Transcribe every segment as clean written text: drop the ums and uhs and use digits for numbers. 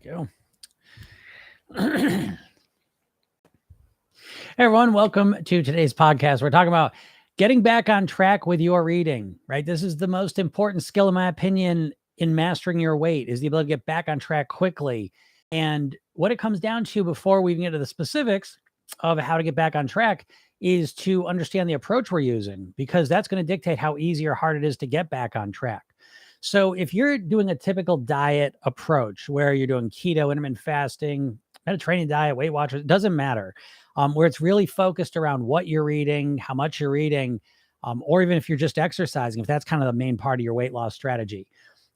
Go. Hey everyone, welcome to today's podcast. We're talking about getting back on track with your reading, right? This is the most important skill, in my opinion, in mastering your weight, is the ability to get back on track quickly. And what it comes down to, before we even get to the specifics of how to get back on track, is to understand the approach we're using, because that's going to dictate how easy or hard it is to get back on track. So if you're doing a typical diet approach where you're doing keto, intermittent fasting, Mediterranean diet, Weight Watchers, it doesn't matter, where it's really focused around what you're eating, how much you're eating, or even if you're just exercising, if that's kind of the main part of your weight loss strategy.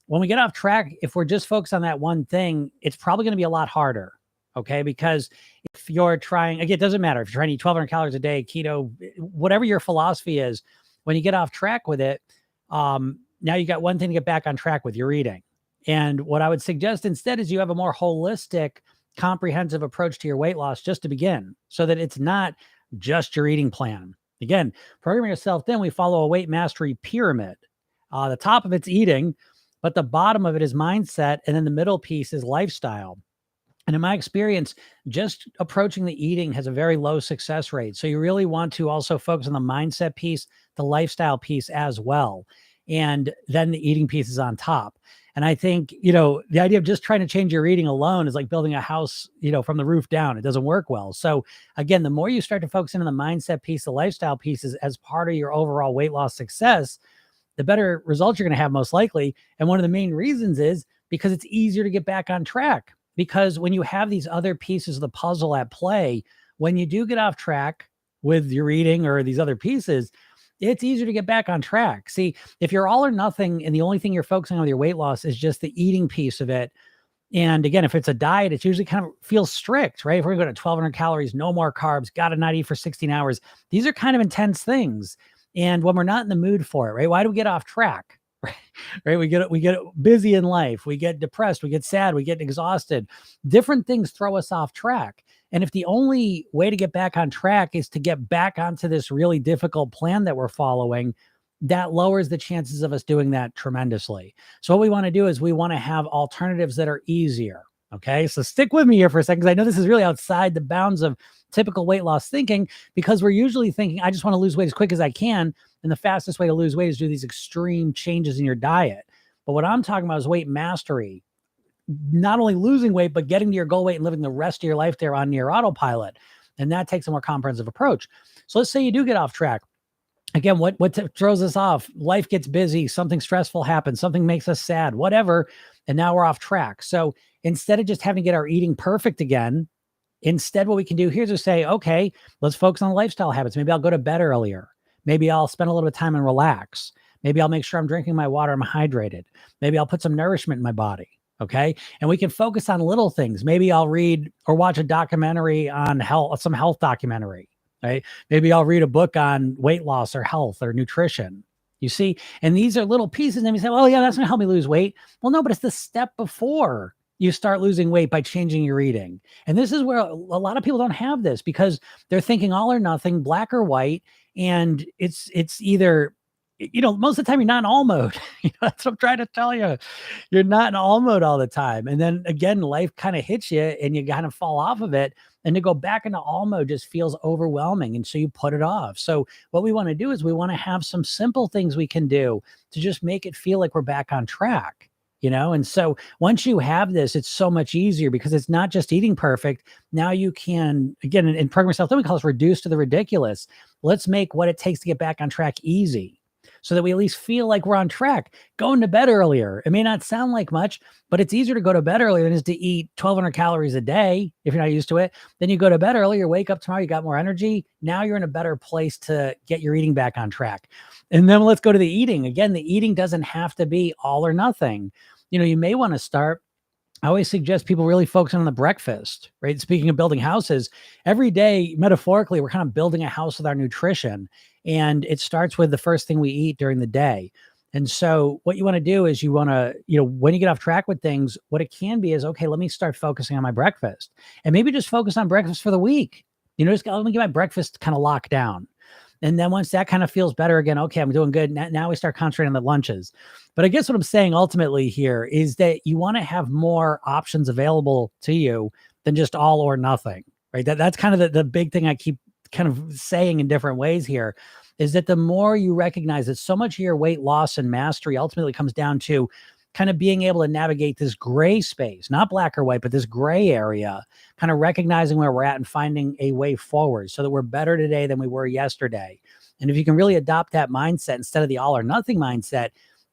When we get off track, if we're just focused on that one thing, it's probably going to be a lot harder. Okay. Because if you're trying, again, it doesn't matter if you're trying to eat 1,200 calories a day, keto, whatever your philosophy is, when you get off track with it, now you got one thing to get back on track with, your eating. And what I would suggest instead is you have a more holistic, comprehensive approach to your weight loss just to begin, so that it's not just your eating plan. Again, programming yourself thin, we follow a weight mastery pyramid. The top of it's eating, but the bottom of it is mindset. And then the middle piece is lifestyle. And in my experience, just approaching the eating has a very low success rate. So you really want to also focus on the mindset piece, the lifestyle piece as well. And then the eating piece is on top. And I think, the idea of just trying to change your eating alone is like building a house, from the roof down. It doesn't work well. So again, the more you start to focus in on the mindset piece, the lifestyle pieces as part of your overall weight loss success, the better results you're going to have most likely. And one of the main reasons is because it's easier to get back on track. Because when you have these other pieces of the puzzle at play, when you do get off track with your eating or these other pieces, it's easier to get back on track. See, if you're all or nothing and the only thing you're focusing on with your weight loss is just the eating piece of it, and again, if it's a diet, it's usually kind of feels strict, right? If we're going to 1,200 calories, no more carbs, got to not eat for 16 hours. These are kind of intense things. And when we're not in the mood for it, right? Why do we get off track? Right? We get busy in life. We get depressed. We get sad. We get exhausted. Different things throw us off track. And if the only way to get back on track is to get back onto this really difficult plan that we're following, that lowers the chances of us doing that tremendously. So what we want to do is we want to have alternatives that are easier. Okay. So stick with me here for a second, because I know this is really outside the bounds of typical weight loss thinking, because we're usually thinking, I just want to lose weight as quick as I can. And the fastest way to lose weight is do these extreme changes in your diet. But what I'm talking about is weight mastery. Not only losing weight, but getting to your goal weight and living the rest of your life there on near autopilot. And that takes a more comprehensive approach. So let's say you do get off track. Again, what throws us off? Life gets busy, something stressful happens, something makes us sad, whatever. And now we're off track. So instead of just having to get our eating perfect again, instead what we can do here is to say, okay, let's focus on lifestyle habits. Maybe I'll go to bed earlier. Maybe I'll spend a little bit of time and relax. Maybe I'll make sure I'm drinking my water, I'm hydrated. Maybe I'll put some nourishment in my body. Okay. And we can focus on little things. Maybe I'll read or watch a documentary on health, some health documentary, right? Maybe I'll read a book on weight loss or health or nutrition. You see, and these are little pieces. And we say, well, yeah, that's going to help me lose weight. Well, no, but it's the step before you start losing weight by changing your eating. And this is where a lot of people don't have this, because they're thinking all or nothing, black or white. And it's either, most of the time you're not in all mode. That's what I'm trying to tell you. You're not in all mode all the time. And then again, life kind of hits you and you kind of fall off of it. And to go back into all mode just feels overwhelming. And so you put it off. So what we want to do is we want to have some simple things we can do to just make it feel like we're back on track. And so once you have this, it's so much easier, because it's not just eating perfect. Now you can, again, in program yourself, then we call this reduce to the ridiculous. Let's make what it takes to get back on track easy, so that we at least feel like we're on track. Going to bed earlier. It may not sound like much, but it's easier to go to bed earlier than it is to eat 1,200 calories a day. If you're not used to it, then you go to bed earlier, wake up tomorrow, you got more energy. Now you're in a better place to get your eating back on track. And then let's go to the eating. Again, the eating doesn't have to be all or nothing. You may want to start. I always suggest people really focus on the breakfast, right? Speaking of building houses, every day, metaphorically, we're kind of building a house with our nutrition. And it starts with the first thing we eat during the day. And so what you want to do is you want to, when you get off track with things, what it can be is, okay, let me start focusing on my breakfast, and maybe just focus on breakfast for the week. Just let me get my breakfast kind of locked down. And then once that kind of feels better again, okay, I'm doing good. Now we start concentrating on the lunches. But I guess what I'm saying ultimately here is that you want to have more options available to you than just all or nothing, right? That's kind of the big thing I keep kind of saying in different ways here, is that the more you recognize that so much of your weight loss and mastery ultimately comes down to kind of being able to navigate this gray space, not black or white, but this gray area, kind of recognizing where we're at and finding a way forward so that we're better today than we were yesterday. And if you can really adopt that mindset instead of the all or nothing mindset,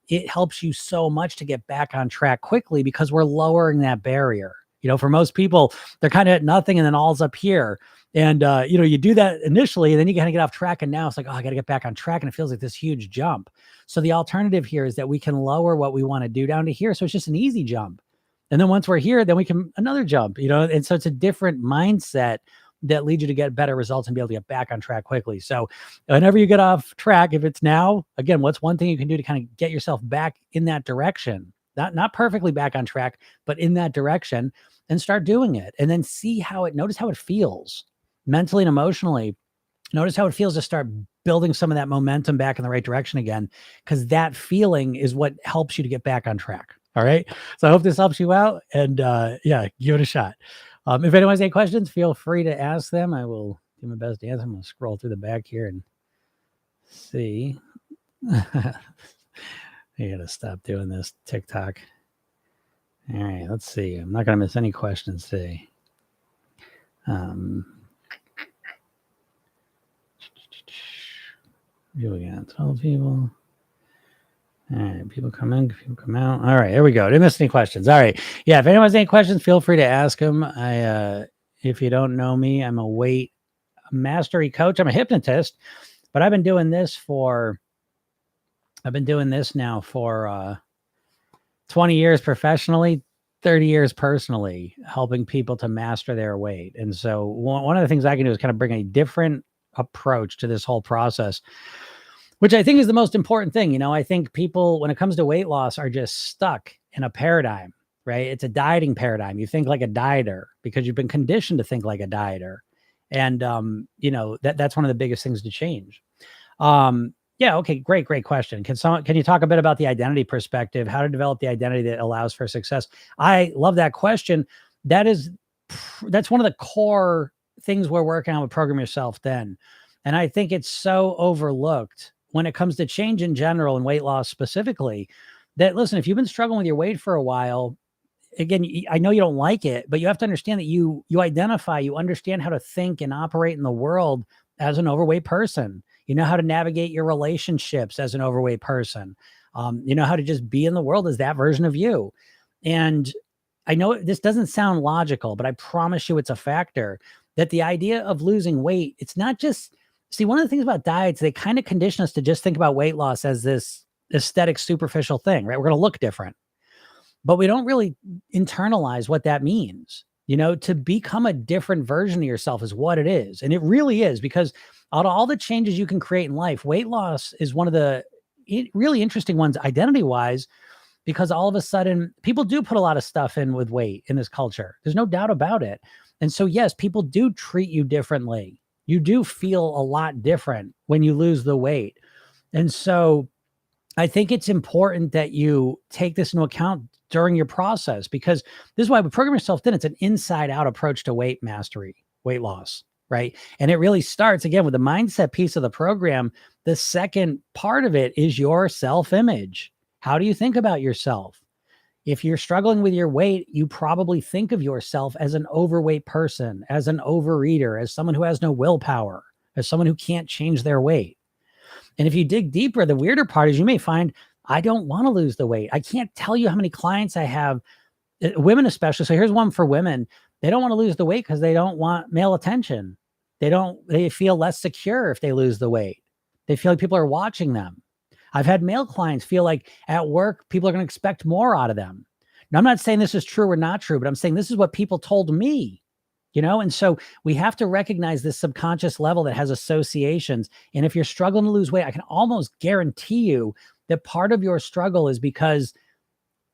it helps you so much to get back on track quickly because we're lowering that barrier. For most people, they're kind of at nothing and then all's up here. And, you do that initially, and then you kind of get off track. And now it's like, oh, I got to get back on track. And it feels like this huge jump. So the alternative here is that we can lower what we want to do down to here. So it's just an easy jump. And then once we're here, then we can another jump, and so it's a different mindset that leads you to get better results and be able to get back on track quickly. So whenever you get off track, if it's now, again, what's one thing you can do to kind of get yourself back in that direction? Not perfectly back on track, but in that direction, and start doing it. And then notice how it feels mentally and emotionally. Notice how it feels to start building some of that momentum back in the right direction again, because that feeling is what helps you to get back on track. All right. So I hope this helps you out, and give it a shot. If anyone has any questions, feel free to ask them. I will do my best to answer. I'm going to scroll through the back here and see. I got to stop doing this TikTok. All right, let's see. I'm not going to miss any questions today. Here we got 12 people. All right, people come in, people come out. All right, here we go. Didn't miss any questions. All right. Yeah, if anyone has any questions, feel free to ask them. If you don't know me, I'm a weight mastery coach. I'm a hypnotist, but I've been doing this now for 20 years professionally, 30 years personally, helping people to master their weight. And so one of the things I can do is kind of bring a different approach to this whole process, which I think is the most important thing. I think people, when it comes to weight loss, are just stuck in a paradigm, right? It's a dieting paradigm. You think like a dieter because you've been conditioned to think like a dieter. And, that's one of the biggest things to change. Yeah. Okay. Great question. Can you talk a bit about the identity perspective, how to develop the identity that allows for success? I love that question. That's one of the core things we're working on with Program Yourself Then. And I think it's so overlooked when it comes to change in general and weight loss specifically, that listen, if you've been struggling with your weight for a while, again, I know you don't like it, but you have to understand that you understand how to think and operate in the world as an overweight person. You know how to navigate your relationships as an overweight person. You know how to just be in the world as that version of you. And I know this doesn't sound logical, but I promise you it's a factor that the idea of losing weight, it's not just, see, one of the things about diets, they kind of condition us to just think about weight loss as this aesthetic, superficial thing, right? We're going to look different, but we don't really internalize what that means. To become a different version of yourself is what it is. And it really is, because out of all the changes you can create in life, weight loss is one of the really interesting ones identity-wise, because all of a sudden people do put a lot of stuff in with weight in this culture. There's no doubt about it. And so, yes, people do treat you differently. You do feel a lot different when you lose the weight. And so I think it's important that you take this into account during your process, because this is why we Program Yourself Then. It's an inside out approach to weight mastery, weight loss, right? And it really starts again with the mindset piece of the program. The second part of it is your self-image. How do you think about yourself? If you're struggling with your weight, you probably think of yourself as an overweight person, as an overeater, as someone who has no willpower, as someone who can't change their weight. And if you dig deeper, the weirder part is you may find, I don't want to lose the weight. I can't tell you how many clients I have, women especially. So here's one for women. They don't want to lose the weight because they don't want male attention. They feel less secure if they lose the weight. They feel like people are watching them. I've had male clients feel like at work, people are going to expect more out of them. Now, I'm not saying this is true or not true, but I'm saying this is what people told me. And so we have to recognize this subconscious level that has associations. And if you're struggling to lose weight, I can almost guarantee you that part of your struggle is because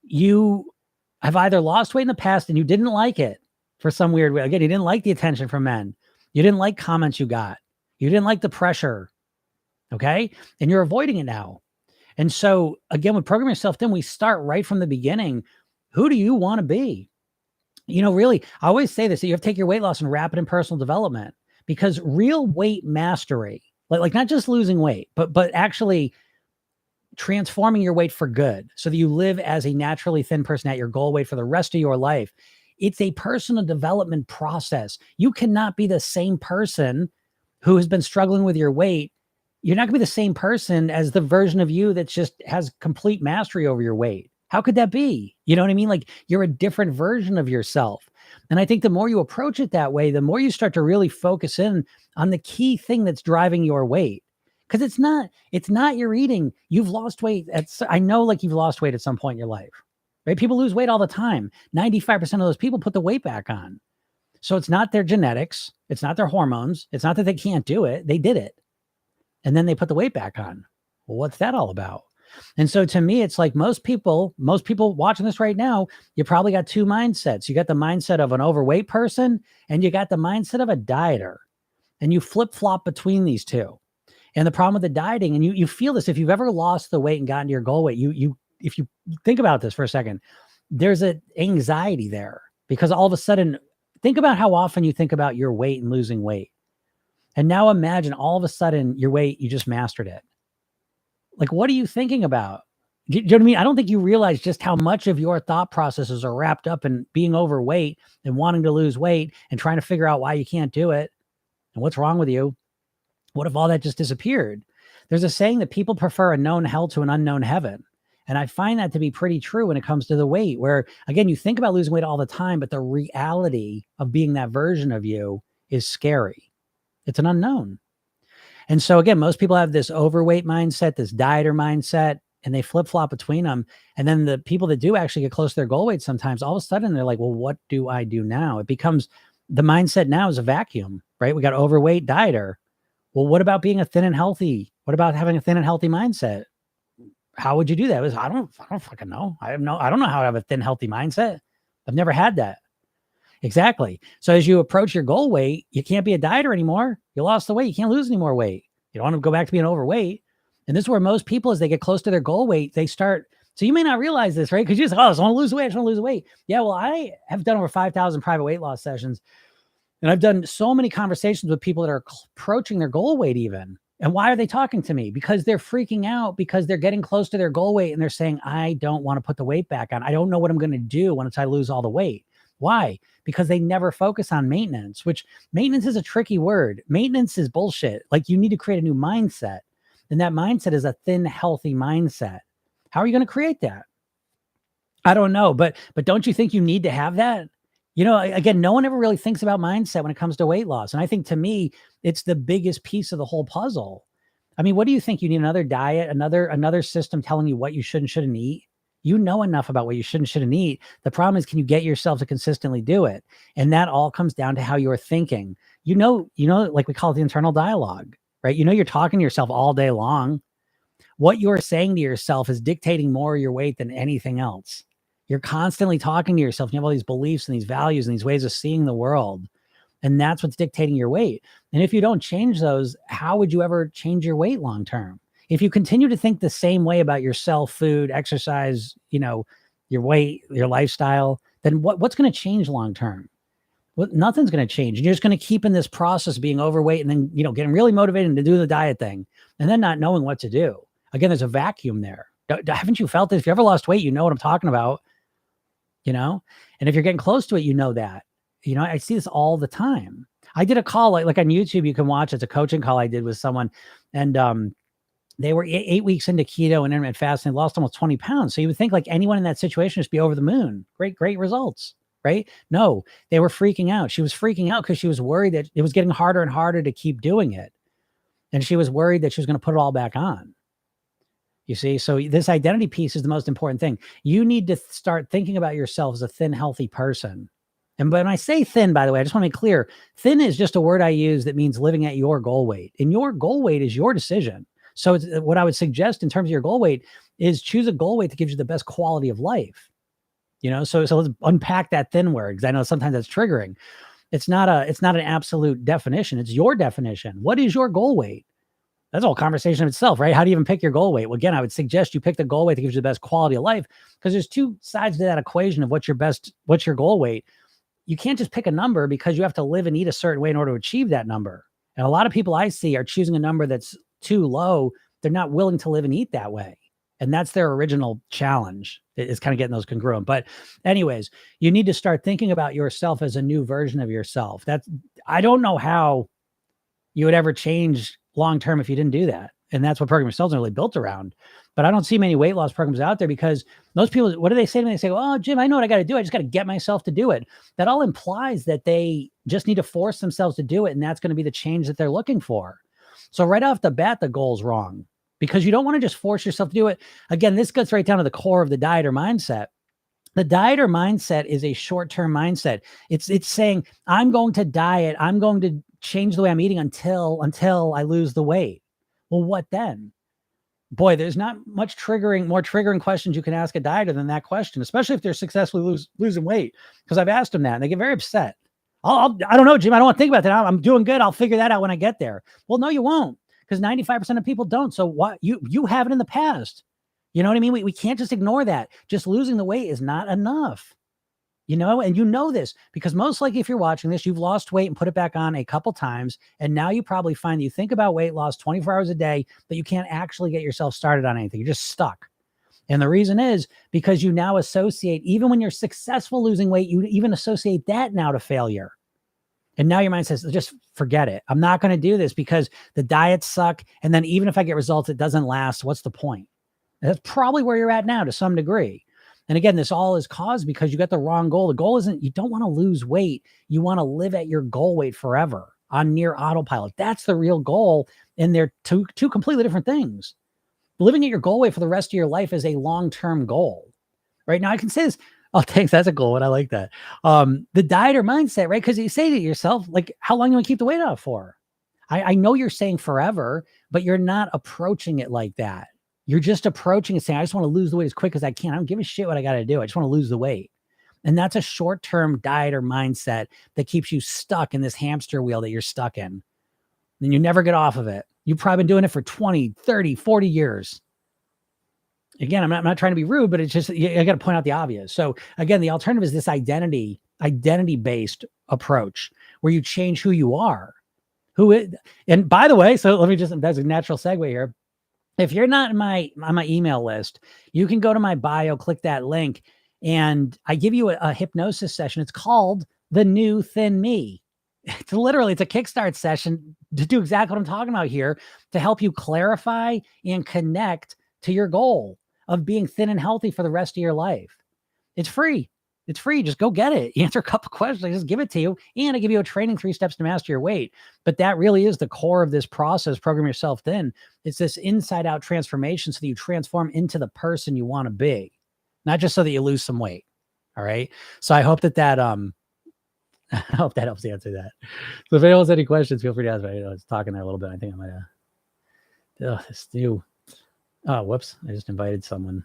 you have either lost weight in the past and you didn't like it for some weird way. Again, you didn't like the attention from men. You didn't like comments you got. You didn't like the pressure. Okay. And you're avoiding it now. And so again, with Program Yourself Thin, we start right from the beginning. Who do you want to be? Really, I always say this, that you have to take your weight loss and wrap it in personal development, because real weight mastery, like not just losing weight, but actually transforming your weight for good so that you live as a naturally thin person at your goal weight for the rest of your life. It's a personal development process. You cannot be the same person who has been struggling with your weight. You're not gonna be the same person as the version of you that just has complete mastery over your weight. How could that be? You know what I mean? Like, you're a different version of yourself. And I think the more you approach it that way, the more you start to really focus in on the key thing that's driving your weight. Because it's not your eating. You've lost weight. I know, like, you've lost weight at some point in your life, right? People lose weight all the time. 95% of those people put the weight back on. So it's not their genetics. It's not their hormones. It's not that they can't do it. They did it. And then they put the weight back on. Well, what's that all about? And so to me, it's like most people watching this right now, you probably got two mindsets. You got the mindset of an overweight person, and you got the mindset of a dieter. And you flip-flop between these two. And the problem with the dieting, and you feel this if you've ever lost the weight and gotten to your goal weight, if you think about this for a second, there's an anxiety there, because all of a sudden, think about how often you think about your weight and losing weight. And now imagine all of a sudden your weight, you just mastered it. Like, what are you thinking about? Do you know what I mean? I don't think you realize just how much of your thought processes are wrapped up in being overweight and wanting to lose weight and trying to figure out why you can't do it and what's wrong with you. What if all that just disappeared? There's a saying that people prefer a known hell to an unknown heaven. And I find that to be pretty true when it comes to the weight, where, again, you think about losing weight all the time, but the reality of being that version of you is scary. It's an unknown. And so again, most people have this overweight mindset, this dieter mindset, and they flip-flop between them. And then the people that do actually get close to their goal weight, sometimes all of a sudden they're like, well, what do I do now? It becomes, the mindset now is a vacuum, right? We got overweight, dieter. Well, what about being a thin and healthy? What about having a thin and healthy mindset? How would you do that? I don't fucking know. I don't know how to have a thin, healthy mindset. I've never had that. Exactly. So as you approach your goal weight, you can't be a dieter anymore. You lost the weight. You can't lose any more weight. You don't want to go back to being overweight. And this is where most people, as they get close to their goal weight, they start. So you may not realize this, right? Because you just, I just want to lose weight. I just want to lose weight. Yeah. Well, I have done over 5,000 private weight loss sessions. And I've done so many conversations with people that are approaching their goal weight even. And why are they talking to me? Because they're freaking out, because they're getting close to their goal weight and they're saying, I don't want to put the weight back on. I don't know what I'm going to do once I lose all the weight. Why? Because they never focus on maintenance, which maintenance is a tricky word. Maintenance is bullshit. Like, you need to create a new mindset. And that mindset is a thin, healthy mindset. How are you going to create that? I don't know. But don't you think you need to have that? Again, no one ever really thinks about mindset when it comes to weight loss. And I think, to me, it's the biggest piece of the whole puzzle. I mean, what do you think? You need another diet, another system telling you what you should and shouldn't eat? You know enough about what you should and shouldn't eat. The problem is, can you get yourself to consistently do it? And that all comes down to how you're thinking. Like we call it the internal dialogue, right? You're talking to yourself all day long. What you're saying to yourself is dictating more of your weight than anything else. You're constantly talking to yourself. You have all these beliefs and these values and these ways of seeing the world. And that's what's dictating your weight. And if you don't change those, how would you ever change your weight long term? If you continue to think the same way about yourself, food, exercise, your weight, your lifestyle, then what's going to change long term? Nothing's going to change. And you're just going to keep in this process of being overweight and then, getting really motivated to do the diet thing and then not knowing what to do. Again, there's a vacuum there. Haven't you felt this? If you ever lost weight, you know what I'm talking about. And if you're getting close to it, that, I see this all the time. I did a call like on YouTube, you can watch. It's a coaching call I did with someone, and they were 8 weeks into keto and intermittent fasting, lost almost 20 pounds. So you would think like anyone in that situation just be over the moon. Great results, right? No, they were freaking out. She was freaking out because she was worried that it was getting harder and harder to keep doing it. And she was worried that she was going to put it all back on. You see, so this identity piece is the most important thing. You need to start thinking about yourself as a thin, healthy person. And when I say thin, by the way, I just want to make clear, thin is just a word I use that means living at your goal weight. And your goal weight is your decision. So what I would suggest in terms of your goal weight is choose a goal weight that gives you the best quality of life. So let's unpack that thin word, because I know sometimes that's triggering. It's not an absolute definition. It's your definition. What is your goal weight? That's a whole conversation in itself, right? How do you even pick your goal weight? Well, again, I would suggest you pick the goal weight that gives you the best quality of life, because there's two sides to that equation of what's your goal weight. You can't just pick a number, because you have to live and eat a certain way in order to achieve that number. And a lot of people I see are choosing a number that's too low. They're not willing to live and eat that way. And that's their original challenge, is kind of getting those congruent. But anyways, you need to start thinking about yourself as a new version of yourself. I don't know how you would ever change long-term if you didn't do that. And that's what Program Yourself is really built around. But I don't see many weight loss programs out there, because most people, what do they say to me? They say, oh, Jim, I know what I got to do. I just got to get myself to do it. That all implies that they just need to force themselves to do it. And that's going to be the change that they're looking for. So right off the bat, the goal's wrong, because you don't want to just force yourself to do it. Again, this gets right down to the core of the dieter mindset. The dieter mindset is a short-term mindset. It's saying, I'm going to diet. I'm going to change the way I'm eating until I lose the weight. Well, what then? Boy, there's not much more triggering questions you can ask a dieter than that question, especially if they're successfully losing weight. Because I've asked them that and they get very upset. I don't know, Jim. I don't want to think about that. I'm doing good. I'll figure that out when I get there. Well, no, you won't, because 95% of people don't. So what you have it in the past. You know what I mean? We can't just ignore that. Just losing the weight is not enough. And you know this, because most likely if you're watching this, you've lost weight and put it back on a couple times. And now you probably find that you think about weight loss 24 hours a day, but you can't actually get yourself started on anything. You're just stuck. And the reason is because you now associate, even when you're successful losing weight, you even associate that now to failure. And now your mind says, just forget it. I'm not going to do this because the diets suck. And then even if I get results, it doesn't last. What's the point? And that's probably where you're at now to some degree. And again, this all is caused because you got the wrong goal. The goal isn't, you don't want to lose weight. You want to live at your goal weight forever on near autopilot. That's the real goal. And they're two completely different things. Living at your goal weight for the rest of your life is a long-term goal. Right now, I can say this. Oh, thanks. That's a goal one. I like that. The dieter mindset, right? Because you say to yourself, like, how long do you want to keep the weight off for? I know you're saying forever, but you're not approaching it like that. You're just approaching it saying, I just want to lose the weight as quick as I can. I don't give a shit what I got to do. I just want to lose the weight. And that's a short-term dieter mindset that keeps you stuck in this hamster wheel that you're stuck in. And you never get off of it. You've probably been doing it for 20, 30, 40 years. Again, I'm not trying to be rude, but it's just, I got to point out the obvious. So again, the alternative is this identity-based approach where you change who you are. And by the way, so that's a natural segue here. If you're not on my email list, you can go to my bio, click that link, and I give you a hypnosis session. It's called The New Thin Me. It's a kickstart session to do exactly what I'm talking about here, to help you clarify and connect to your goal of being thin and healthy for the rest of your life. It's free. It's free. Just go get it. You answer a couple questions. I just give it to you. And I give you a training 3 steps to master your weight. But that really is the core of this process, Program Yourself Thin. It's this inside out transformation so that you transform into the person you want to be, not just so that you lose some weight. All right. So I hope that I hope that helps you answer that. So if anyone has any questions, feel free to ask me. I was talking there a little bit. I think I might have. This new. Oh, whoops. I just invited someone.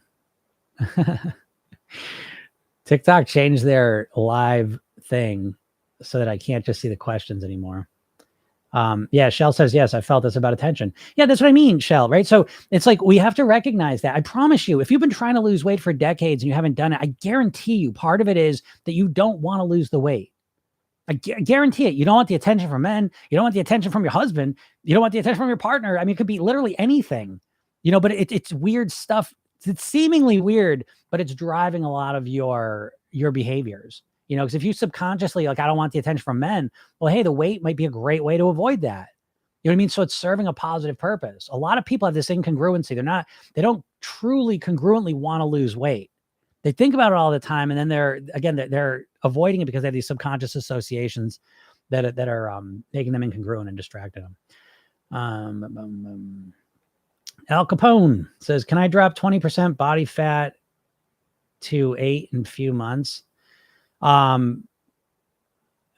TikTok changed their live thing so that I can't just see the questions anymore. Yeah, Shell says, yes, I felt this about attention. Yeah, that's what I mean, Shell, right? So it's like, we have to recognize that. I promise you, if you've been trying to lose weight for decades and you haven't done it, I guarantee you part of it is that you don't want to lose the weight. I guarantee it. You don't want the attention from men. You don't want the attention from your husband. You don't want the attention from your partner. I mean, it could be literally anything, but it's weird stuff. It's seemingly weird, but it's driving a lot of your behaviors, because if you subconsciously, like, I don't want the attention from men, well, hey, the weight might be a great way to avoid that. You know what I mean? So it's serving a positive purpose. A lot of people have this incongruency. They don't truly congruently want to lose weight. They think about it all the time. And then they're avoiding it because they have these subconscious associations that are making them incongruent and distracting them. Al Capone says, can I drop 20% body fat to 8 in a few months? I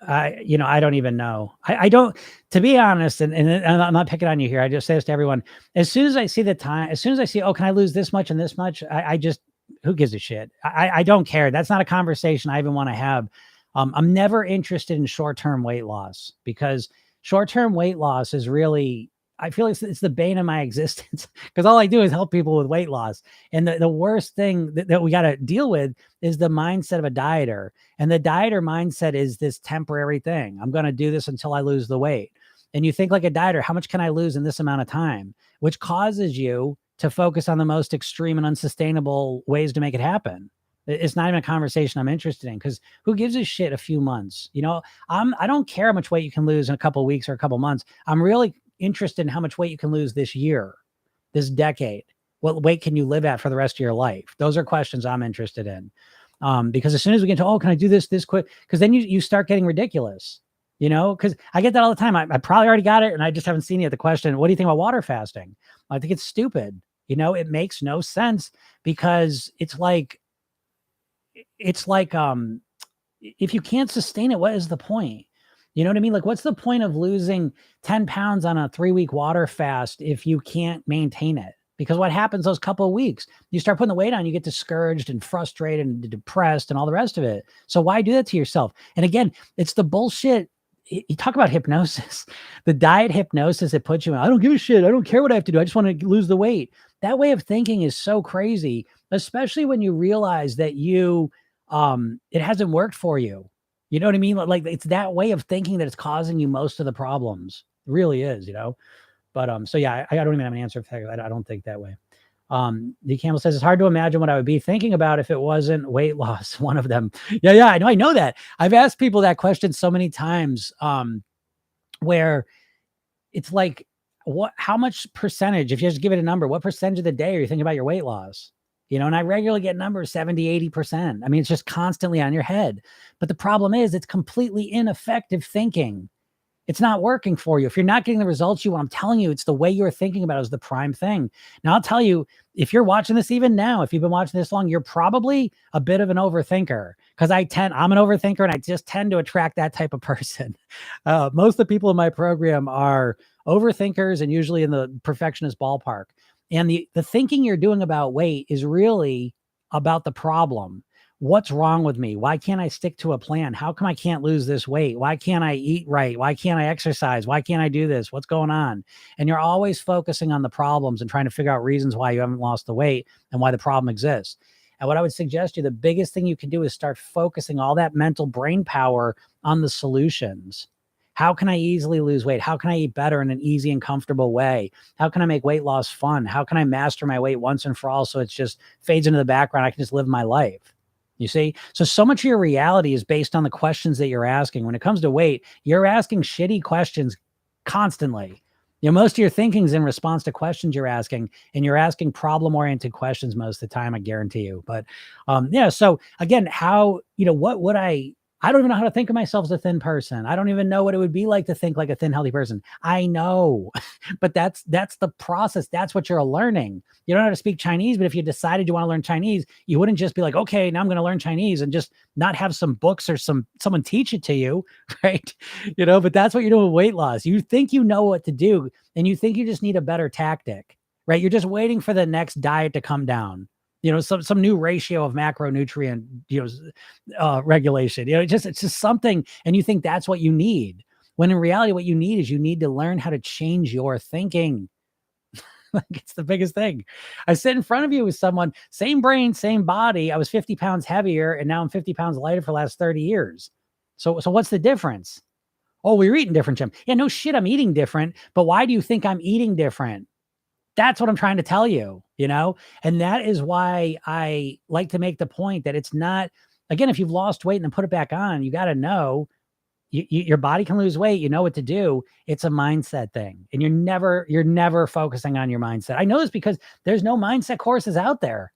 don't even know. I don't, to be honest, and I'm not picking on you here. I just say this to everyone. As soon as I see oh, can I lose this much and this much? I just, who gives a shit? I don't care. That's not a conversation I even want to have. I'm never interested in short-term weight loss, because short-term weight loss is really, I feel like it's the bane of my existence because all I do is help people with weight loss. And the worst thing that we got to deal with is the mindset of a dieter. And the dieter mindset is this temporary thing. I'm going to do this until I lose the weight. And you think like a dieter, how much can I lose in this amount of time? Which causes you to focus on the most extreme and unsustainable ways to make it happen. It's not even a conversation I'm interested in because who gives a shit a few months? You know, I don't care how much weight you can lose in a couple of weeks or a couple of months. I'm really interested in how much weight you can lose this year, this decade. What weight can you live at for the rest of your life? Those are questions I'm interested in. Because as soon as we get to, oh, can I do this quick? Because then you start getting ridiculous, you know, because I get that all the time. I probably already got it and I just haven't seen yet the question, what do you think about water fasting? I think it's stupid. You know, it makes no sense because it's like, if you can't sustain it, what is the point? You know what I mean? Like, what's the point of losing 10 pounds on a 3-week water fast if you can't maintain it? Because what happens those couple of weeks, you start putting the weight on, you get discouraged and frustrated and depressed and all the rest of it. So why do that to yourself? And again, it's the bullshit. You talk about hypnosis, the diet hypnosis that puts you in, I don't give a shit. I don't care what I have to do. I just want to lose the weight. That way of thinking is so crazy, especially when you realize that it hasn't worked for you. You know what I mean? Like it's that way of thinking that it's causing you most of the problems. It really is, you know? But, so yeah, I don't even have an answer for that. I don't think that way. The Campbell says, it's hard to imagine what I would be thinking about if it wasn't weight loss. One of them. Yeah. I know that. I've asked people that question so many times, where it's like, how much percentage, if you just give it a number, what percentage of the day are you thinking about your weight loss? You know, and I regularly get numbers 70, 80%. I mean, it's just constantly on your head. But the problem is it's completely ineffective thinking. It's not working for you. If you're not getting the results you want, I'm telling you, it's the way you're thinking about it is the prime thing. Now, I'll tell you, if you're watching this even now, if you've been watching this long, you're probably a bit of an overthinker because I'm an overthinker and I just tend to attract that type of person. Most of the people in my program are overthinkers and usually in the perfectionist ballpark. And the thinking you're doing about weight is really about the problem. What's wrong with me? Why can't I stick to a plan? How come I can't lose this weight? Why can't I eat right? Why can't I exercise? Why can't I do this? What's going on? And you're always focusing on the problems and trying to figure out reasons why you haven't lost the weight and why the problem exists. And what I would suggest you, the biggest thing you can do is start focusing all that mental brain power on the solutions. How can I easily lose weight? How can I eat better in an easy and comfortable way? How can I make weight loss fun? How can I master my weight once and for all so it just fades into the background? I can just live my life. You see? So much of your reality is based on the questions that you're asking. When it comes to weight, you're asking shitty questions constantly. You know, most of your thinking is in response to questions you're asking, and you're asking problem-oriented questions most of the time, I guarantee you. But yeah, so again, what would I don't even know how to think of myself as a thin person. I don't even know what it would be like to think like a thin, healthy person. I know, but that's the process. That's what you're learning. You don't know how to speak Chinese, but if you decided you want to learn Chinese, you wouldn't just be like, okay, now I'm going to learn Chinese and just not have some books or someone teach it to you, right? You know, but that's what you're doing with weight loss. You think you know what to do, and you think you just need a better tactic, right? You're just waiting for the next diet to come down. You know, some new ratio of macronutrient, regulation, it's just something. And you think that's what you need. When in reality, what you need is you need to learn how to change your thinking. Like it's the biggest thing. I sit in front of you with someone, same brain, same body. I was 50 pounds heavier and now I'm 50 pounds lighter for the last 30 years. So what's the difference? Oh, we're eating different, Jim. Yeah, no shit. I'm eating different. But why do you think I'm eating different? That's what I'm trying to tell you, and that is why I like to make the point that it's not, again, if you've lost weight and then put it back on, you got to know your body can lose weight. You know what to do. It's a mindset thing. And you're never focusing on your mindset. I know this because there's no mindset courses out there.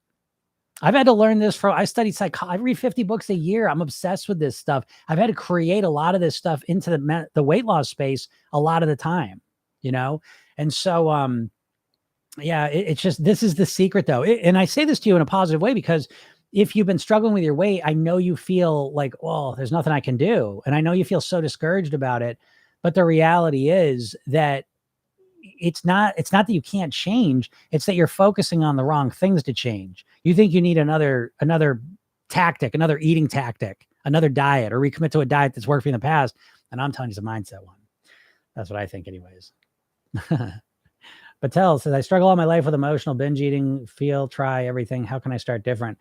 I've had to learn this I studied psychology. I read 50 books a year. I'm obsessed with this stuff. I've had to create a lot of this stuff into the weight loss space a lot of the time, and so, yeah, it's just, this is the secret though. And I say this to you in a positive way, because if you've been struggling with your weight, I know you feel like, oh, there's nothing I can do. And I know you feel so discouraged about it, but the reality is that it's not that you can't change. It's that you're focusing on the wrong things to change. You think you need another tactic, another eating tactic, another diet, or recommit to a diet that's worked for you in the past. And I'm telling you, it's a mindset one. That's what I think anyways. Patel says, I struggle all my life with emotional binge eating, try everything. How can I start different?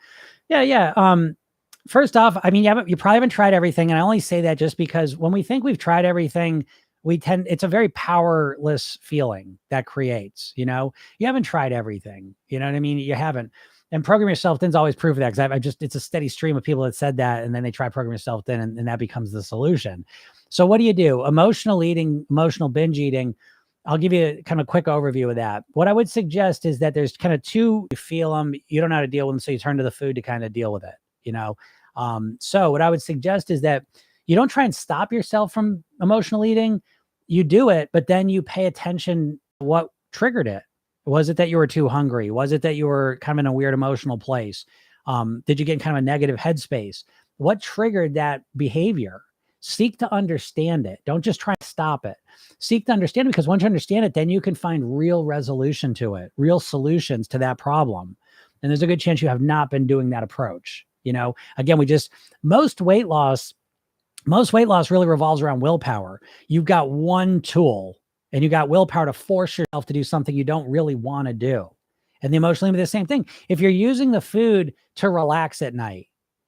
Yeah. First off, I mean, you probably haven't tried everything. And I only say that just because when we think we've tried everything, it's a very powerless feeling that creates, you haven't tried everything. You know what I mean? You haven't. And program yourself thin's always proof of that. Cause it's a steady stream of people that said that. And then they try program yourself thin and that becomes the solution. So what do you do? Emotional eating, emotional binge eating. I'll give you a kind of quick overview of that. What I would suggest is that there's kind of two, you feel them, you don't know how to deal with them. So you turn to the food to kind of deal with it, So what I would suggest is that you don't try and stop yourself from emotional eating. You do it, but then you pay attention to what triggered it. Was it that you were too hungry? Was it that you were kind of in a weird emotional place? Did you get in kind of a negative headspace? What triggered that behavior? Seek to understand it. Don't just try to stop it. Seek to understand it, because once you understand it, then you can find real resolution to it, real solutions to that problem. And there's a good chance you have not been doing that approach. Again, most weight loss really revolves around willpower. You've got one tool and you got willpower to force yourself to do something you don't really want to do. And the emotional, the same thing. If you're using the food to relax at night,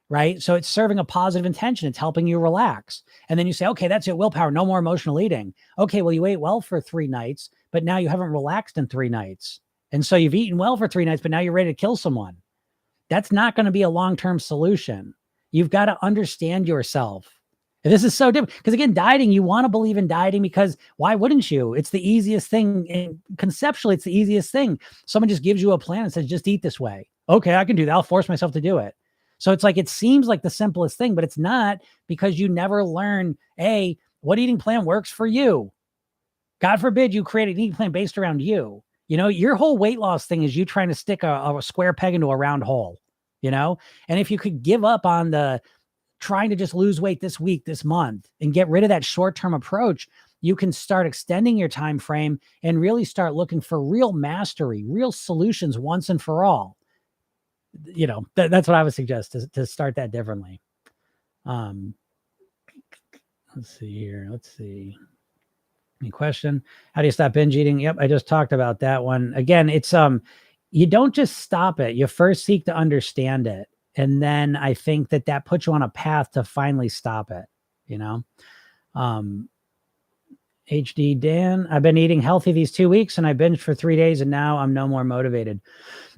right? So it's serving a positive intention. It's helping you relax. And then you say, okay, that's it. Willpower, no more emotional eating. Okay, well, you ate well for 3 nights, but now you haven't relaxed in 3 nights. And so you've eaten well for 3 nights, but now you're ready to kill someone. That's not going to be a long-term solution. You've got to understand yourself. And this is so different because, again, dieting, you want to believe in dieting because why wouldn't you? It's the easiest thing. And conceptually, it's the easiest thing. Someone just gives you a plan and says, just eat this way. Okay, I can do that. I'll force myself to do it. So it's like, it seems like the simplest thing, but it's not, because you never learn, what eating plan works for you. God forbid you create an eating plan based around you. Your whole weight loss thing is you trying to stick a square peg into a round hole, and if you could give up on the trying to just lose weight this week, this month, and get rid of that short-term approach, you can start extending your time frame and really start looking for real mastery, real solutions once and for all. That's what I would suggest, to start that differently. Let's see here. Any question? How do you stop binge eating? Yep, I just talked about that one. Again, it's you don't just stop it. You first seek to understand it. And then I think that puts you on a path to finally stop it, HD Dan, I've been eating healthy these 2 weeks and I binged for 3 days and now I'm no more motivated.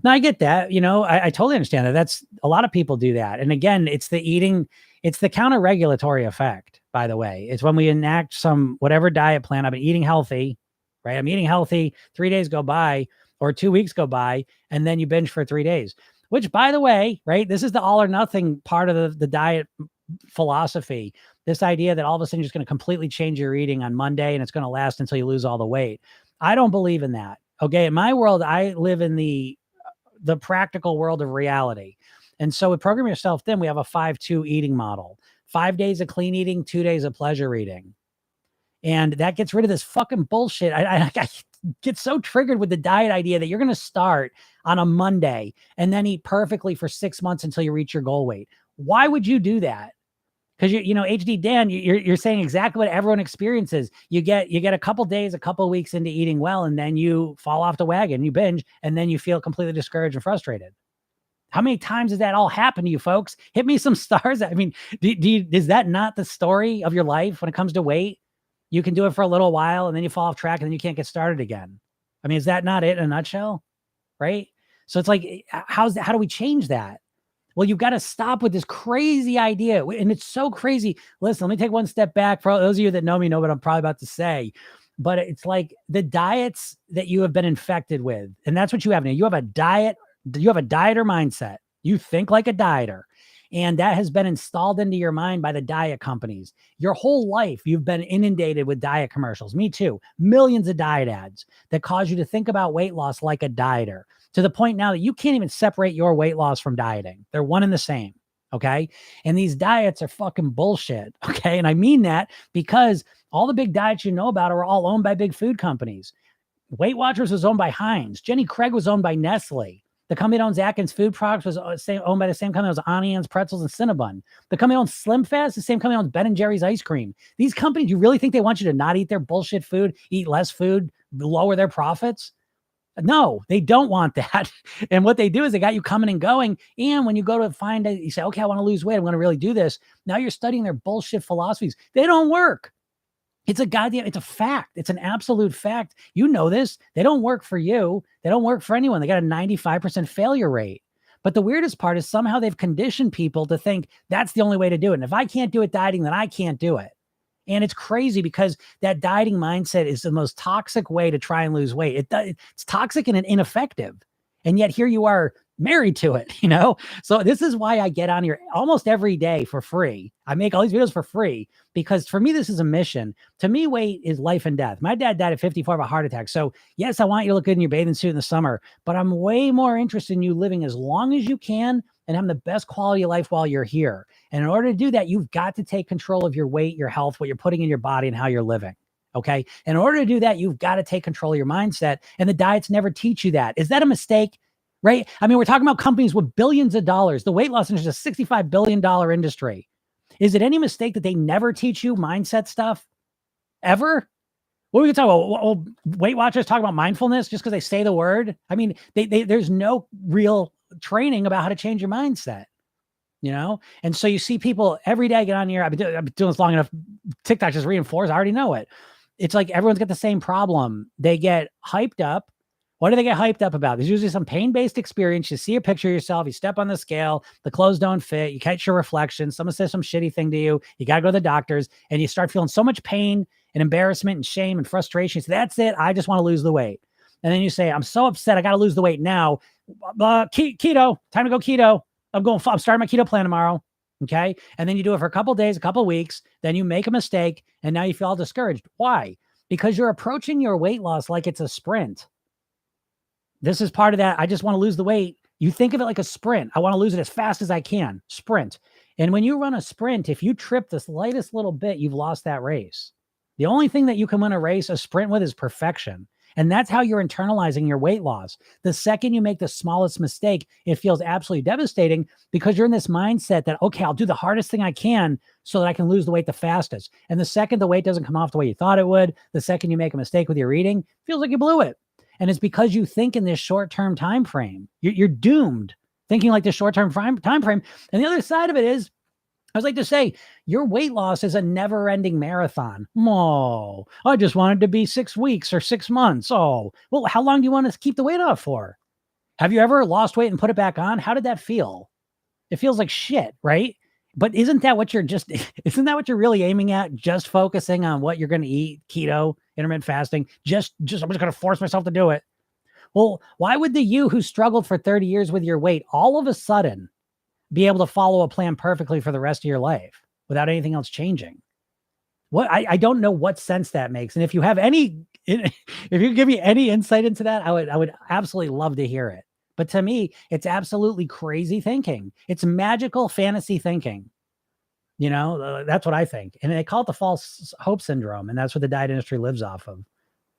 Now I get that, I totally understand that. That's a lot of people do that. And again, it's the counter-regulatory effect, by the way. It's when we enact whatever diet plan. I've been eating healthy, right? I'm eating healthy. 3 days go by or 2 weeks go by, and then you binge for 3 days, which, by the way, right? This is the all or nothing part of the diet philosophy. This idea that all of a sudden you're just going to completely change your eating on Monday and it's going to last until you lose all the weight. I don't believe in that. Okay. In my world, I live in the practical world of reality. And so with Program Yourself Thin, we have a 5-2 eating model, 5 days of clean eating, 2 days of pleasure eating. And that gets rid of this fucking bullshit. I get so triggered with the diet idea that you're going to start on a Monday and then eat perfectly for 6 months until you reach your goal weight. Why would you do that? Because HD Dan, you're saying exactly what everyone experiences. You get a couple days, a couple weeks into eating well, and then you fall off the wagon, you binge, and then you feel completely discouraged and frustrated. How many times has that all happened to you, folks? Hit me some stars. I mean, is that not the story of your life when it comes to weight? You can do it for a little while, and then you fall off track, and then you can't get started again. I mean, is that not it in a nutshell? Right? So it's like, how do we change that? Well, you've got to stop with this crazy idea. And it's so crazy. Listen, let me take one step back. For those of you that know me know what I'm probably about to say. But it's like the diets that you have been infected with. And that's what you have now. You have a dieter mindset. You think like a dieter. And that has been installed into your mind by the diet companies. Your whole life, you've been inundated with diet commercials. Me too. Millions of diet ads that cause you to think about weight loss like a dieter, to the point now that you can't even separate your weight loss from dieting. They're one and the same. Okay. And these diets are fucking bullshit. Okay. And I mean that because all the big diets you know about are all owned by big food companies. Weight Watchers was owned by Heinz. Jenny Craig was owned by Nestle. The company that owns Atkins Food Products was owned by the same company that owns Onions, Pretzels, and Cinnabon. The company that owns Slim Fast, the same company that owns Ben & Jerry's ice cream. These companies, you really think they want you to not eat their bullshit food, eat less food, lower their profits? No, they don't want that. And what they do is they got you coming and going. And when you go to find it, you say, okay, I want to lose weight. I'm going to really do this. Now you're studying their bullshit philosophies. They don't work. It's a fact. It's an absolute fact. You know this. They don't work for you. They don't work for anyone. They got a 95% failure rate. But the weirdest part is somehow they've conditioned people to think that's the only way to do it. And if I can't do it dieting, then I can't do it. And it's crazy because that dieting mindset is the most toxic way to try and lose weight. It's toxic and ineffective. And yet here you are married to it, you know? So this is why I get on here almost every day for free. I make all these videos for free because for me, this is a mission. To me, weight is life and death. My dad died at 54 of a heart attack. So yes, I want you to look good in your bathing suit in the summer, but I'm way more interested in you living as long as you can and having the best quality of life while you're here. And in order to do that, you've got to take control of your weight, your health, what you're putting in your body and how you're living. Okay. And in order to do that, you've got to take control of your mindset, and the diets never teach you that. Is that a mistake? Right? I mean, we're talking about companies with billions of dollars. The weight loss industry is a $65 billion industry. Is it any mistake that they never teach you mindset stuff? Ever? What we can talk about? Well, Weight Watchers talk about mindfulness just because they say the word. I mean, there's no real training about how to change your mindset, you know? And so you see people every day get on here. I've been doing this long enough. TikTok just reinforced. I already know it. It's like everyone's got the same problem. They get hyped up. What do they get hyped up about? There's usually some pain-based experience. You see a picture of yourself, you step on the scale, the clothes don't fit, you catch your reflection, someone says some shitty thing to you, you got to go to the doctors, and you start feeling so much pain and embarrassment and shame and frustration. So that's it. I just want to lose the weight. And then you say, I'm so upset. I got to lose the weight now. Keto, time to go keto. I'm starting my keto plan tomorrow. Okay. And then you do it for a couple of days, a couple of weeks. Then you make a mistake and now you feel all discouraged. Why? Because you're approaching your weight loss like it's a sprint. This is part of that. I just want to lose the weight. You think of it like a sprint. I want to lose it as fast as I can. Sprint. And when you run a sprint, if you trip the slightest little bit, you've lost that race. The only thing that you can win a sprint with is perfection. And that's how you're internalizing your weight loss. The second you make the smallest mistake, it feels absolutely devastating because you're in this mindset that, okay, I'll do the hardest thing I can so that I can lose the weight the fastest. And the second the weight doesn't come off the way you thought it would, the second you make a mistake with your eating, feels like you blew it. And it's because you think in this short-term time frame. You're doomed thinking like this short-term time frame. And the other side of it is, I was like to say, your weight loss is a never-ending marathon. Oh, I just wanted to be 6 weeks or 6 months. Oh, well, how long do you want to keep the weight off for? Have you ever lost weight and put it back on? How did that feel? It feels like shit, right? But isn't that what you're really aiming at? Just focusing on what you're going to eat, keto, intermittent fasting, just I'm just going to force myself to do it. Well, why would the you who struggled for 30 years with your weight all of a sudden be able to follow a plan perfectly for the rest of your life without anything else changing? I don't know what sense that makes. And if you have if you give me any insight into that, I would absolutely love to hear it. But to me, it's absolutely crazy thinking. It's magical fantasy thinking. You know, that's what I think. And they call it the false hope syndrome. And that's what the diet industry lives off of.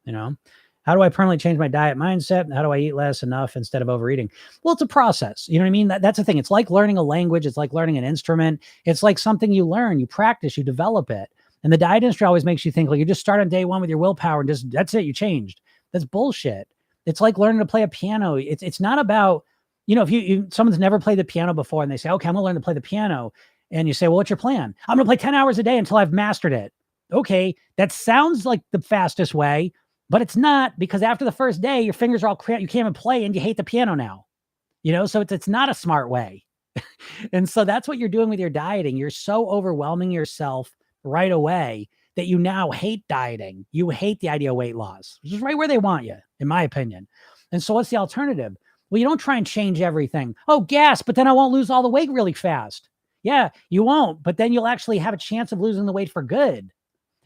You know, how do I permanently change my diet mindset? How do I eat less enough instead of overeating? Well, it's a process. You know what I mean? That's the thing. It's like learning a language. It's like learning an instrument. It's like something you learn, you practice, you develop it. And the diet industry always makes you think like you just start on day one with your willpower and just, that's it. You changed. That's bullshit. It's like learning to play a piano. It's not about, you know, if someone's never played the piano before and they say, okay, I'm gonna learn to play the piano. And you say, well, what's your plan? I'm gonna play 10 hours a day until I've mastered it. Okay. That sounds like the fastest way, but it's not, because after the first day, your fingers are all cramped. You can't even play and you hate the piano now, you know? So it's not a smart way. And so that's what you're doing with your dieting. You're so overwhelming yourself right away that you now hate dieting. You hate the idea of weight loss, which is right where they want you, in my opinion. And so what's the alternative? Well, you don't try and change everything. Oh, gas, but then I won't lose all the weight really fast. Yeah, you won't, but then you'll actually have a chance of losing the weight for good.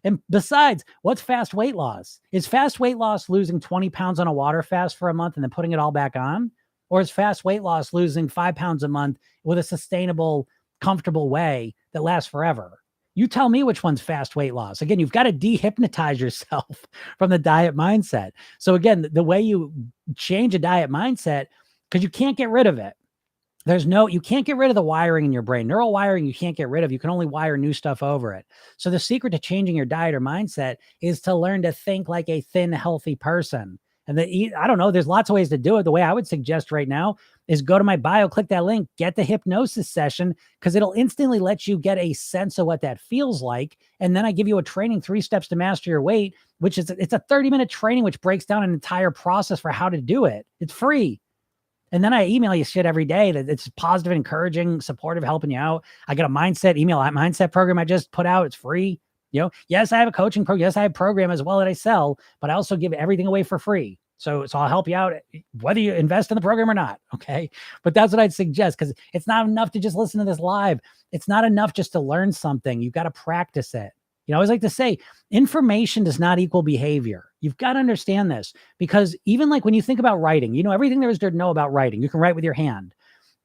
And besides, what's fast weight loss? Is fast weight loss losing 20 pounds on a water fast for a month and then putting it all back on? Or is fast weight loss losing 5 pounds a month with a sustainable, comfortable way that lasts forever? You tell me which one's fast weight loss. Again, you've got to dehypnotize yourself from the diet mindset. So again, the way you change a diet mindset, because you can't get rid of it. You can't get rid of the wiring in your brain. Neural wiring, you can't get rid of. You can only wire new stuff over it. So the secret to changing your diet or mindset is to learn to think like a thin, healthy person. And I don't know, there's lots of ways to do it. The way I would suggest right now is go to my bio, click that link, get the hypnosis session, because it'll instantly let you get a sense of what that feels like. And then I give you a training, 3 steps to master your weight, which is, it's a 30-minute training, which breaks down an entire process for how to do it. It's free. And then I email you shit every day that it's positive, encouraging, supportive, helping you out. I got a mindset program I just put out. It's free. Yes, I have a coaching program. Yes, I have a program as well that I sell, but I also give everything away for free. So I'll help you out whether you invest in the program or not. Okay. But that's what I'd suggest, because it's not enough to just listen to this live. It's not enough just to learn something. You've got to practice it. I always like to say information does not equal behavior. You've got to understand this, because even like when you think about writing, everything there is to know about writing. You can write with your hand.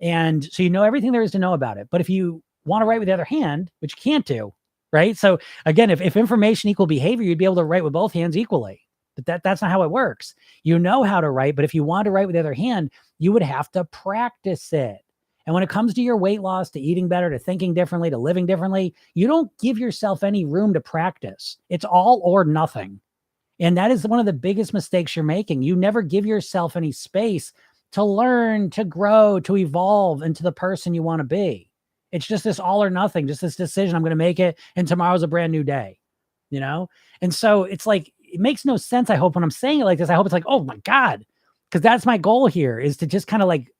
And so everything there is to know about it. But if you want to write with the other hand, which you can't do, right? So again, if information equal behavior, you'd be able to write with both hands equally. But that's not how it works. You know how to write, but if you want to write with the other hand, you would have to practice it. And when it comes to your weight loss, to eating better, to thinking differently, to living differently, you don't give yourself any room to practice. It's all or nothing. And that is one of the biggest mistakes you're making. You never give yourself any space to learn, to grow, to evolve into the person you want to be. It's just this all or nothing, just this decision. I'm going to make it, and tomorrow's a brand new day, And so it's like, it makes no sense. I hope when I'm saying it like this, I hope it's like, oh my God, because that's my goal here, is to just kind of like,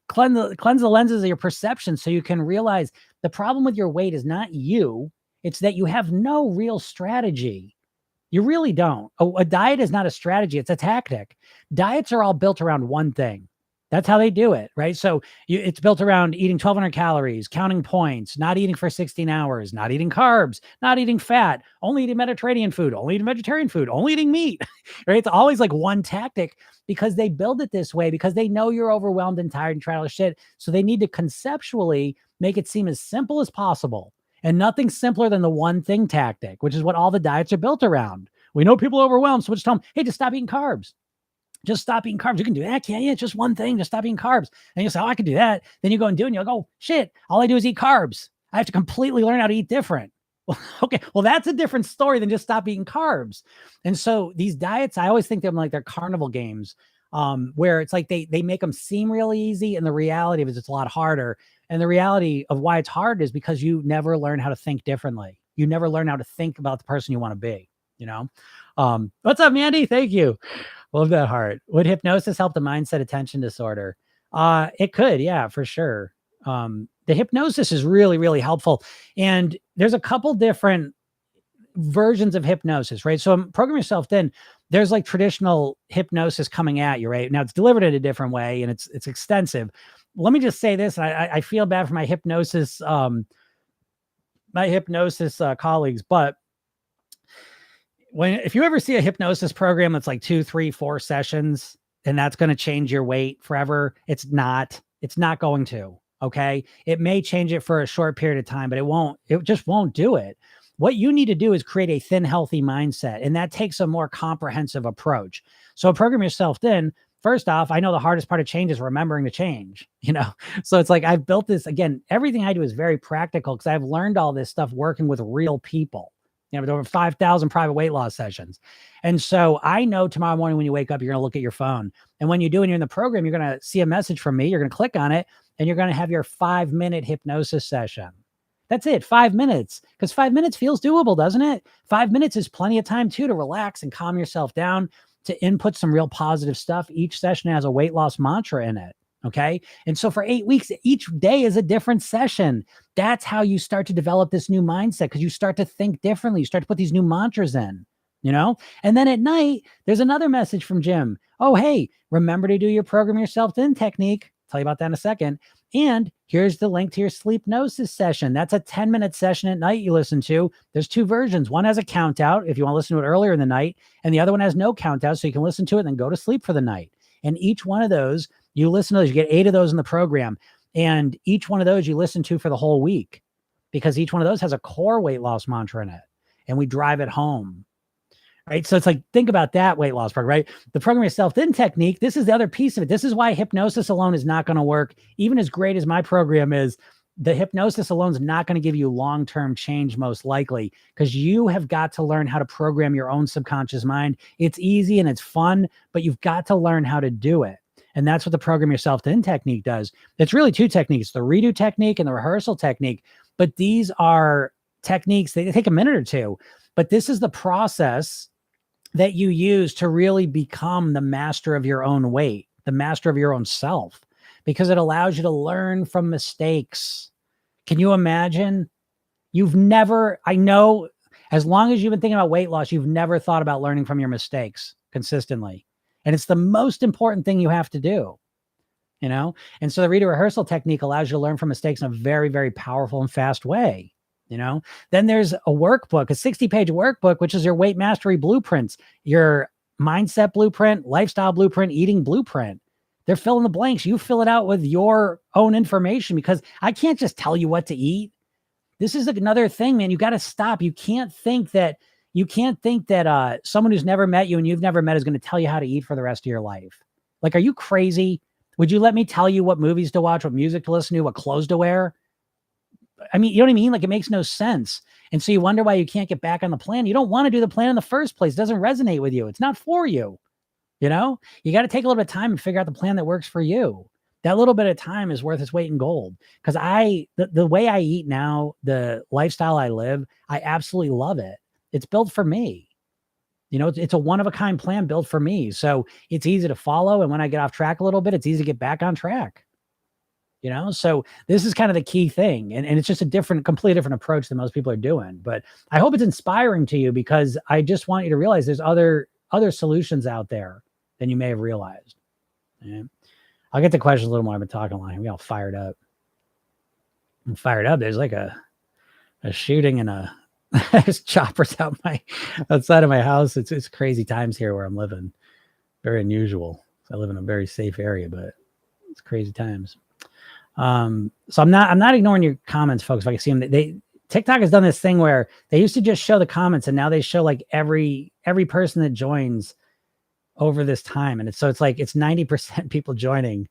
cleanse the lenses of your perception, so you can realize the problem with your weight is not you. It's that you have no real strategy. You really don't. A diet is not a strategy. It's a tactic. Diets are all built around one thing. That's how they do it, right? So it's built around eating 1,200 calories, counting points, not eating for 16 hours, not eating carbs, not eating fat, only eating Mediterranean food, only eating vegetarian food, only eating meat, right? It's always like one tactic, because they build it this way, because they know you're overwhelmed and tired and trying all this shit. So they need to conceptually make it seem as simple as possible, and nothing simpler than the one thing tactic, which is what all the diets are built around. We know people are overwhelmed, so we'll just tell them, hey, just stop eating carbs. Just stop eating carbs. You can do that, can't you? It's just one thing. Just stop eating carbs. And you say, oh, I can do that. Then you go and do it, and you'll go, shit, all I do is eat carbs. I have to completely learn how to eat different. Well, okay. Well, that's a different story than just stop eating carbs. And so these diets, I always think of them like they're carnival games, where it's like they make them seem really easy. And the reality of it is it's a lot harder. And the reality of why it's hard is because you never learn how to think differently. You never learn how to think about the person you want to be, What's up, Mandy? Thank you. Love that heart. Would hypnosis help the mindset attention disorder? It could, yeah, for sure. The hypnosis is really, really helpful. And there's a couple different versions of hypnosis, right? So program yourself thin. There's like traditional hypnosis coming at you, right? Now it's delivered in a different way, and it's extensive. Let me just say this. I feel bad for my hypnosis colleagues, but if you ever see a hypnosis program that's like 2, 3, 4 sessions, and that's going to change your weight forever, it's not going to. Okay. It may change it for a short period of time, but it just won't do it. What you need to do is create a thin, healthy mindset. And that takes a more comprehensive approach. So program yourself thin. First off, I know the hardest part of change is remembering to change, So it's like, I've built this, again, everything I do is very practical, because I've learned all this stuff working with real people. Over 5,000 private weight loss sessions. And so I know tomorrow morning when you wake up, you're going to look at your phone. And when you do, and you're in the program, you're going to see a message from me. You're going to click on it, and you're going to have your 5-minute hypnosis session. That's it. 5 minutes. Because 5 minutes feels doable, doesn't it? 5 minutes is plenty of time too, to relax and calm yourself down, to input some real positive stuff. Each session has a weight loss mantra in it. Okay. And so for 8 weeks, each day is a different session. That's how you start to develop this new mindset, because you start to think differently. You start to put these new mantras in, and then at night, there's another message from Jim. Oh, hey, remember to do your program yourself thin technique. I'll tell you about that in a second. And here's the link to your sleepnosis session. That's a 10-minute session at night you listen to. There's 2 versions. One has a count out if you want to listen to it earlier in the night, and the other one has no count out, so you can listen to it and then go to sleep for the night. And each one of those, you listen to those, you get 8 of those in the program. And each one of those you listen to for the whole week, because each one of those has a core weight loss mantra in it, and we drive it home. Right. So it's like, think about that weight loss program, right? The program yourself thin technique. This is the other piece of it. This is why hypnosis alone is not going to work. Even as great as my program is, the hypnosis alone is not going to give you long-term change, most likely, because you have got to learn how to program your own subconscious mind. It's easy and it's fun, but you've got to learn how to do it. And that's what the program yourself to in technique does. It's really two techniques, the redo technique and the rehearsal technique. But these are techniques, they take a minute or two, but this is the process that you use to really become the master of your own weight, the master of your own self, because it allows you to learn from mistakes. Can you imagine? I know, as long as you've been thinking about weight loss, you've never thought about learning from your mistakes consistently. And it's the most important thing you have to do, And so the redo rehearsal technique allows you to learn from mistakes in a very, very powerful and fast way. Then there's a workbook, a 60-page workbook, which is your weight mastery blueprints, your mindset blueprint, lifestyle blueprint, eating blueprint. They're fill in the blanks. You fill it out with your own information, because I can't just tell you what to eat. This is another thing, man. You got to stop. You can't think that someone who's never met you and you've never met is going to tell you how to eat for the rest of your life. Like, are you crazy? Would you let me tell you what movies to watch, what music to listen to, what clothes to wear? I mean, you know what I mean? Like, it makes no sense. And so you wonder why you can't get back on the plan. You don't want to do the plan in the first place. It doesn't resonate with you. It's not for you. You got to take a little bit of time and figure out the plan that works for you. That little bit of time is worth its weight in gold. Because the way I eat now, the lifestyle I live, I absolutely love it. It's built for me. It's a one-of-a-kind plan built for me. So it's easy to follow. And when I get off track a little bit, it's easy to get back on track. So this is kind of the key thing. And it's just a completely different approach than most people are doing. But I hope it's inspiring to you, because I just want you to realize there's other solutions out there than you may have realized. Yeah. I'll get to questions a little more. I've been talking a lot. We all fired up. I'm fired up. There's like a shooting and there's choppers outside of my house. It's crazy times here where I'm living. Very unusual. I live in a very safe area, but it's crazy times. So I'm not ignoring your comments, folks. If I can see them, TikTok has done this thing where they used to just show the comments, and now they show like every person that joins over this time. And it's like, it's 90% people joining,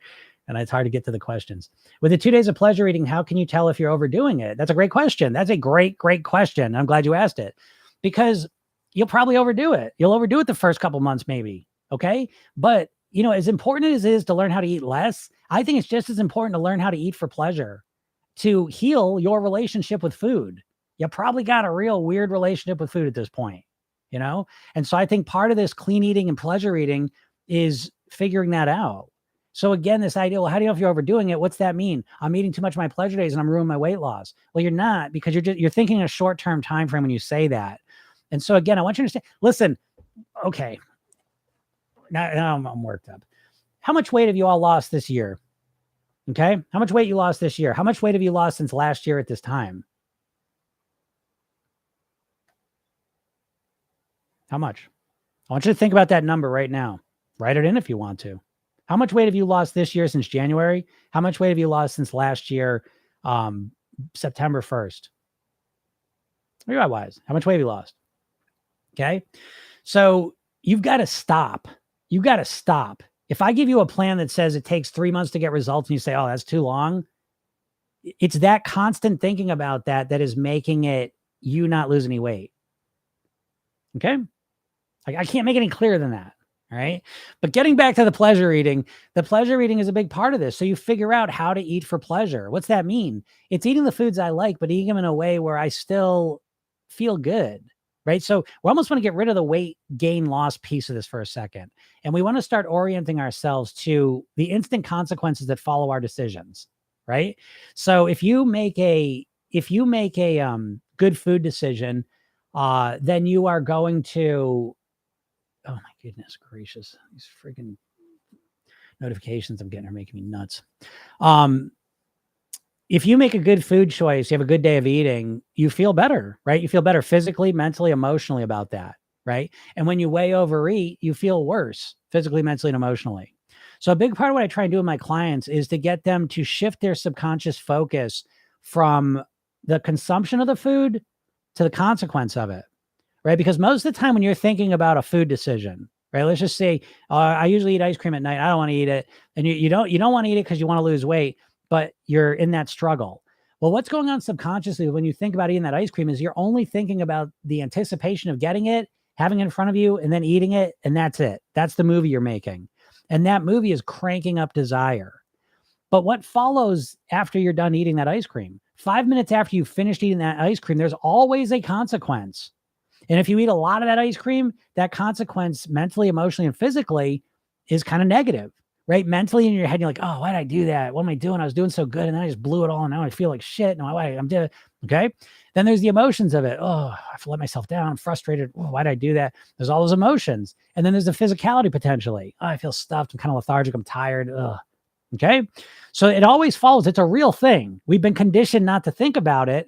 and it's hard to get to the questions. With the 2 days of pleasure eating, how can you tell if you're overdoing it? That's a great question. That's a great question. I'm glad you asked it, because you'll probably overdo it. You'll overdo it the first couple months, maybe. Okay. But as important as it is to learn how to eat less, I think it's just as important to learn how to eat for pleasure, to heal your relationship with food. You probably got a real weird relationship with food at this point. And so I think part of this clean eating and pleasure eating is figuring that out. So again, this idea, well, how do you know if you're overdoing it? What's that mean? I'm eating too much of my pleasure days and I'm ruining my weight loss. Well, you're not, because you're thinking in a short-term time frame when you say that. And so again, I want you to understand, listen, okay. Now I'm worked up. How much weight have you all lost this year? Okay. How much weight you lost this year? How much weight have you lost since last year at this time? How much? I want you to think about that number right now. Write it in if you want to. How much weight have you lost this year since January? How much weight have you lost since last year, September 1st? Wise. How much weight have you lost? Okay. So you've got to stop. You've got to stop. If I give you a plan that says it takes 3 months to get results and you say, oh, that's too long. It's that constant thinking about that is making it you not lose any weight. Okay. I can't make it any clearer than that. All right. But getting back to the pleasure eating is a big part of this. So you figure out how to eat for pleasure. What's that mean? It's eating the foods I like, but eating them in a way where I still feel good. Right. So we almost want to get rid of the weight gain loss piece of this for a second. And we want to start orienting ourselves to the instant consequences that follow our decisions. Right. So if you make a good food decision, then you are going to, oh my goodness gracious, these freaking notifications I'm getting are making me nuts. If you make a good food choice, you have a good day of eating, you feel better, right? You feel better physically, mentally, emotionally about that, right? And when you way overeat, you feel worse physically, mentally, and emotionally. So a big part of what I try and do with my clients is to get them to shift their subconscious focus from the consumption of the food to the consequence of it, right? Because most of the time when you're thinking about a food decision, right? Let's just say, I usually eat ice cream at night. I don't want to eat it. And you don't want to eat it because you want to lose weight, but you're in that struggle. Well, what's going on subconsciously when you think about eating that ice cream is you're only thinking about the anticipation of getting it, having it in front of you, and then eating it. And that's it. That's the movie you're making. And that movie is cranking up desire. But what follows after you're done eating that ice cream? 5 minutes after you've finished eating that ice cream, there's always a consequence. And if you eat a lot of that ice cream, that consequence mentally, emotionally, and physically is kind of negative, right? Mentally in your head, you're like, oh, why did I do that? What am I doing? I was doing so good. And then I just blew it all. And now I feel like shit. No, I'm doing okay. Then there's the emotions of it. Oh, I've let myself down. I'm frustrated. Oh, why did I do that? There's all those emotions. And then there's the physicality potentially. Oh, I feel stuffed. I'm kind of lethargic. I'm tired. Ugh. Okay. So it always follows. It's a real thing. We've been conditioned not to think about it,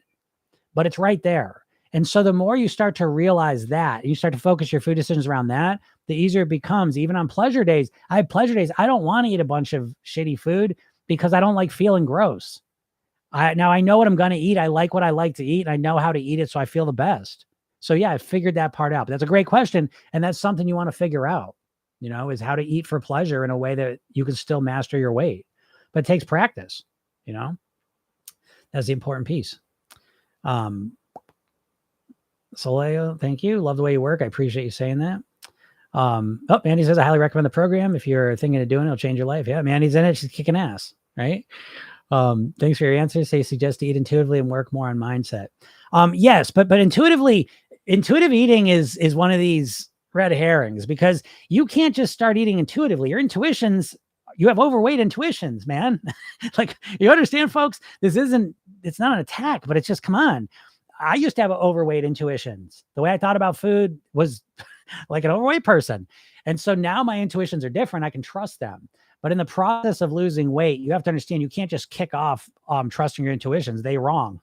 but it's right there. And so the more you start to realize that, you start to focus your food decisions around that, the easier it becomes. Even on pleasure days, I have pleasure days. I don't want to eat a bunch of shitty food because I don't like feeling gross. Now I know what I'm going to eat. I like what I like to eat. And I know how to eat it. So I feel the best. So yeah, I figured that part out. But that's a great question. And that's something you want to figure out, is how to eat for pleasure in a way that you can still master your weight. But it takes practice, That's the important piece. Soleo, thank you. Love the way you work. I appreciate you saying that. Mandy says, I highly recommend the program. If you're thinking of doing it, it'll change your life. Yeah, Mandy's in it. She's kicking ass, right? Thanks for your answers. They suggest to eat intuitively and work more on mindset. Yes, but intuitive eating is one of these red herrings because you can't just start eating intuitively. Your intuitions, you have overweight intuitions, man. Like, you understand, folks? It's not an attack, but it's just, come on. I used to have overweight intuitions. The way I thought about food was like an overweight person. And so now my intuitions are different. I can trust them. But in the process of losing weight, you have to understand you can't just kick off trusting your intuitions. They're wrong.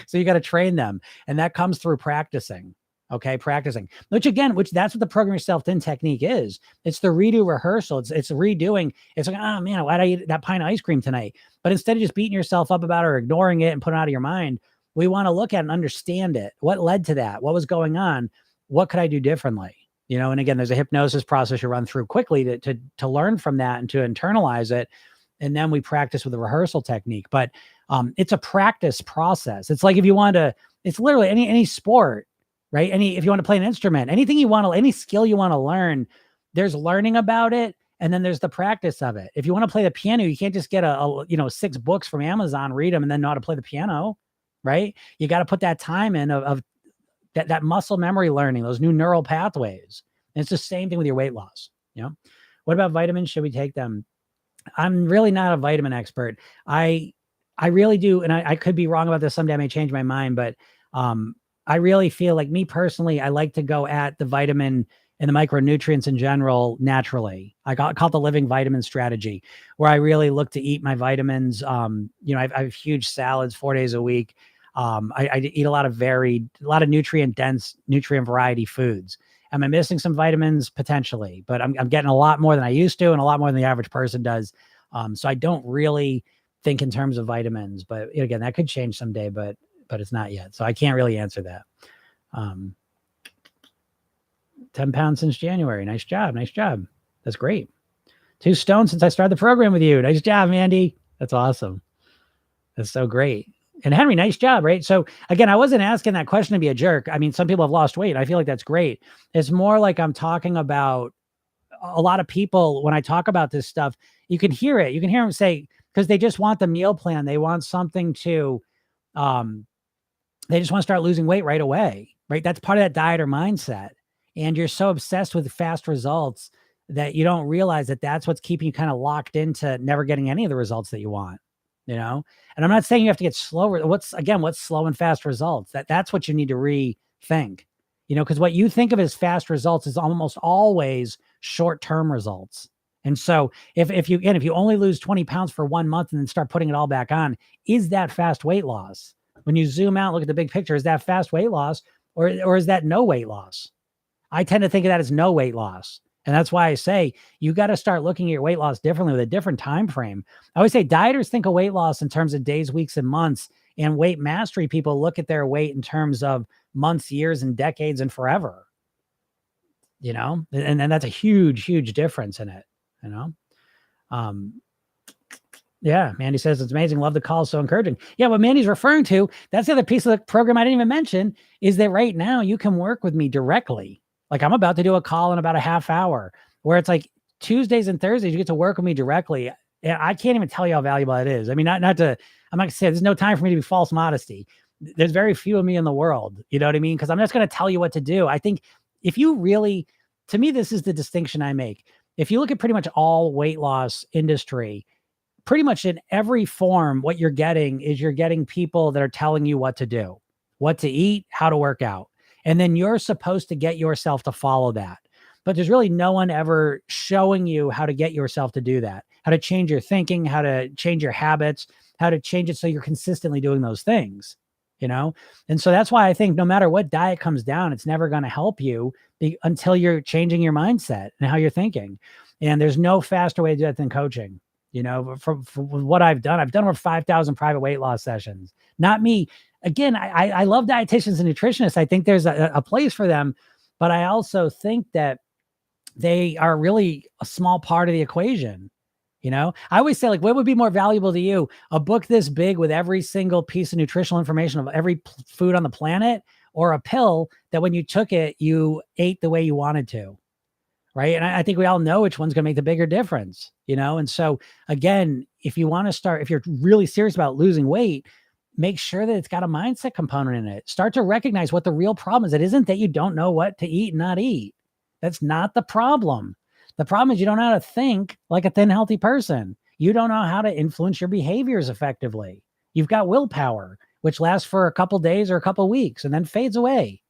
So you got to train them. And that comes through practicing. Okay, practicing. Which that's what the program yourself in technique is. It's the redo rehearsal. It's redoing. It's like, oh man, why did I eat that pint of ice cream tonight? But instead of just beating yourself up about it or ignoring it and putting it out of your mind, we want to look at and understand it. What led to that? What was going on? What could I do differently? And again, there's a hypnosis process you run through quickly to learn from that and to internalize it. And then we practice with a rehearsal technique. But it's a practice process. It's like if you want to, it's literally any sport, right? If you want to play an instrument, any skill you want to learn, there's learning about it. And then there's the practice of it. If you want to play the piano, you can't just get 6 books from Amazon, read them, and then know how to play the piano. Right? You got to put that time in of that muscle memory learning, those new neural pathways. And it's the same thing with your weight loss. What about vitamins? Should we take them? I'm really not a vitamin expert. I really do. And I could be wrong about this. Someday I may change my mind, but I really feel like, me personally, I like to go at the vitamin and the micronutrients in general naturally. I call it the living vitamin strategy, where I really look to eat my vitamins. I have huge salads 4 days a week. I eat a lot of nutrient dense, nutrient variety foods. Am I missing some vitamins? Potentially, but I'm getting a lot more than I used to and a lot more than the average person does. So I don't really think in terms of vitamins, but again, that could change someday, but it's not yet. So I can't really answer that. 10 pounds since January. Nice job. That's great. 2 stone since I started the program with you. Nice job, Mandy. That's awesome. That's so great. And Henry, nice job, right? So again, I wasn't asking that question to be a jerk. I mean, some people have lost weight. I feel like that's great. It's more like I'm talking about a lot of people. When I talk about this stuff, you can hear it. You can hear them say, because they just want the meal plan. They want something to, they just want to start losing weight right away, right? That's part of that dieter mindset. And you're so obsessed with fast results that you don't realize that that's what's keeping you kind of locked into never getting any of the results that you want. And I'm not saying you have to get slower. What's slow and fast results? That's what you need to rethink, because what you think of as fast results is almost always short-term results. And so if you only lose 20 pounds for 1 month and then start putting it all back on, is that fast weight loss? When you zoom out, look at the big picture, is that fast weight loss or is that no weight loss? I tend to think of that as no weight loss. And that's why I say you got to start looking at your weight loss differently with a different time frame. I always say dieters think of weight loss in terms of days, weeks, and months, and weight mastery people look at their weight in terms of months, years, and decades, and forever. And that's a huge, huge difference in it. Yeah, Mandy says it's amazing. Love the call. So encouraging. Yeah, what Mandy's referring to, that's the other piece of the program I didn't even mention, is that right now you can work with me directly. Like I'm about to do a call in about a half hour where it's like Tuesdays and Thursdays, you get to work with me directly. And I can't even tell you how valuable it is. I mean, not to, I'm not gonna say there's no time for me to be false modesty. There's very few of me in the world. You know what I mean? Because I'm just going to tell you what to do. I think if you really, to me, this is the distinction I make. If you look at pretty much all weight loss industry, pretty much in every form, what you're getting is you're getting people that are telling you what to do, what to eat, how to work out. And then you're supposed to get yourself to follow that. But there's really no one ever showing you how to get yourself to do that, how to change your thinking, how to change your habits, how to change it so you're consistently doing those things, you know? And so that's why I think no matter what diet comes down, it's never going to help you until you're changing your mindset and how you're thinking. And there's no faster way to do that than coaching. You know, for what I've done over 5,000 private weight loss sessions. Not me. Again, I love dietitians and nutritionists. I think there's a place for them, but I also think that they are really a small part of the equation. You know, I always say, like, what would be more valuable to you? A book this big with every single piece of nutritional information of every food on the planet, or a pill that when you took it, you ate the way you wanted to? Right. And I think we all know which one's going to make the bigger difference, you know? And so again, if you want to start, if you're really serious about losing weight, make sure that it's got a mindset component in it. Start to recognize what the real problem is. It isn't that you don't know what to eat and not eat. That's not the problem. The problem is you don't know how to think like a thin, healthy person. You don't know how to influence your behaviors effectively. You've got willpower, which lasts for a couple days or a couple weeks and then fades away.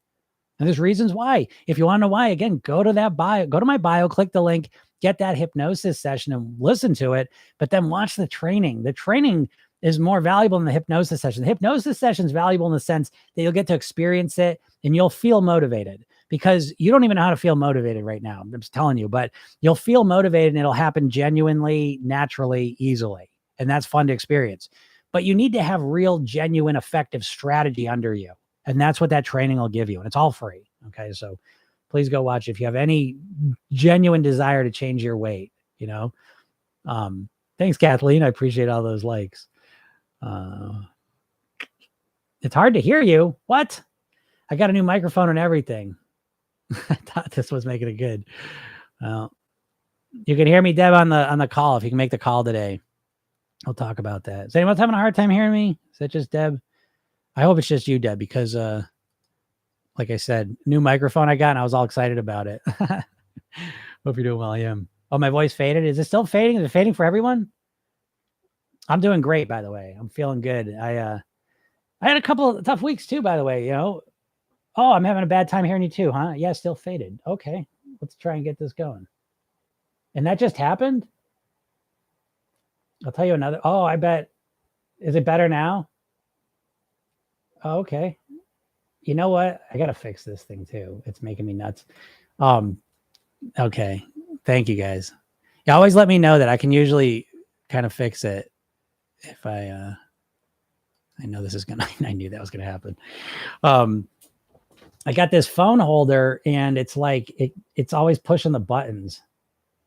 And there's reasons why. If you want to know why, again, go to that bio, go to my bio, click the link, get that hypnosis session and listen to it, but then watch the training. The training is more valuable than the hypnosis session. The hypnosis session is valuable in the sense that you'll get to experience it and you'll feel motivated, because you don't even know how to feel motivated right now. I'm just telling you, but you'll feel motivated and it'll happen genuinely, naturally, easily. And that's fun to experience. But you need to have real, genuine, effective strategy under you. And that's what that training will give you. And it's all free. Okay. So please go watch if you have any genuine desire to change your weight, you know. Thanks, Kathleen. I appreciate all those likes. It's hard to hear you. What? I got a new microphone and everything. I thought this was making it good. Well, you can hear me, Deb, on the call. If you can make the call today, we'll talk about that. Is anyone having a hard time hearing me? Is that just Deb? I hope it's just you, Deb, because like I said, new microphone I got and I was all excited about it. Hope you're doing well. I am. Oh, my voice faded. Is it still fading? Is it fading for everyone? I'm doing great, by the way. I'm feeling good. I had a couple of tough weeks too, by the way, you know. Oh, I'm having a bad time hearing you too, huh? Yeah, still faded. Okay, let's try and get this going. And that just happened? I'll tell you another. Oh, I bet. Is it better now? Oh, okay. You know what? I got to fix this thing too. It's making me nuts. Okay. Thank you guys. You always let me know that I can usually kind of fix it if I know this is going to, I knew that was going to happen. I got this phone holder and it's like, it's always pushing the buttons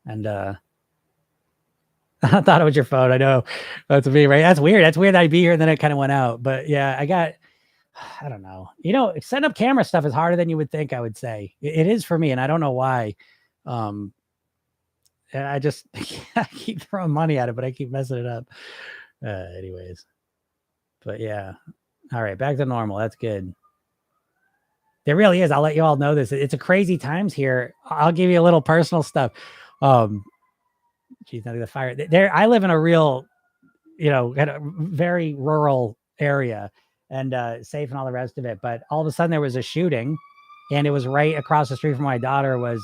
and, I thought it was your phone. I know that's me, right? That's weird. That's weird that I'd be here and then it kind of went out, but yeah, I don't know. You know, setting up camera stuff is harder than you would think, I would say. It is for me, and I don't know why. And I just I keep throwing money at it, but I keep messing it up. Anyways. But yeah. All right, back to normal. That's good. There really is. I'll let you all know this. It's a crazy times here. I'll give you a little personal stuff. Geez, not the fire. There, I live in a real, you know, very rural area. And safe and all the rest of it. But all of a sudden there was a shooting and it was right across the street from my daughter was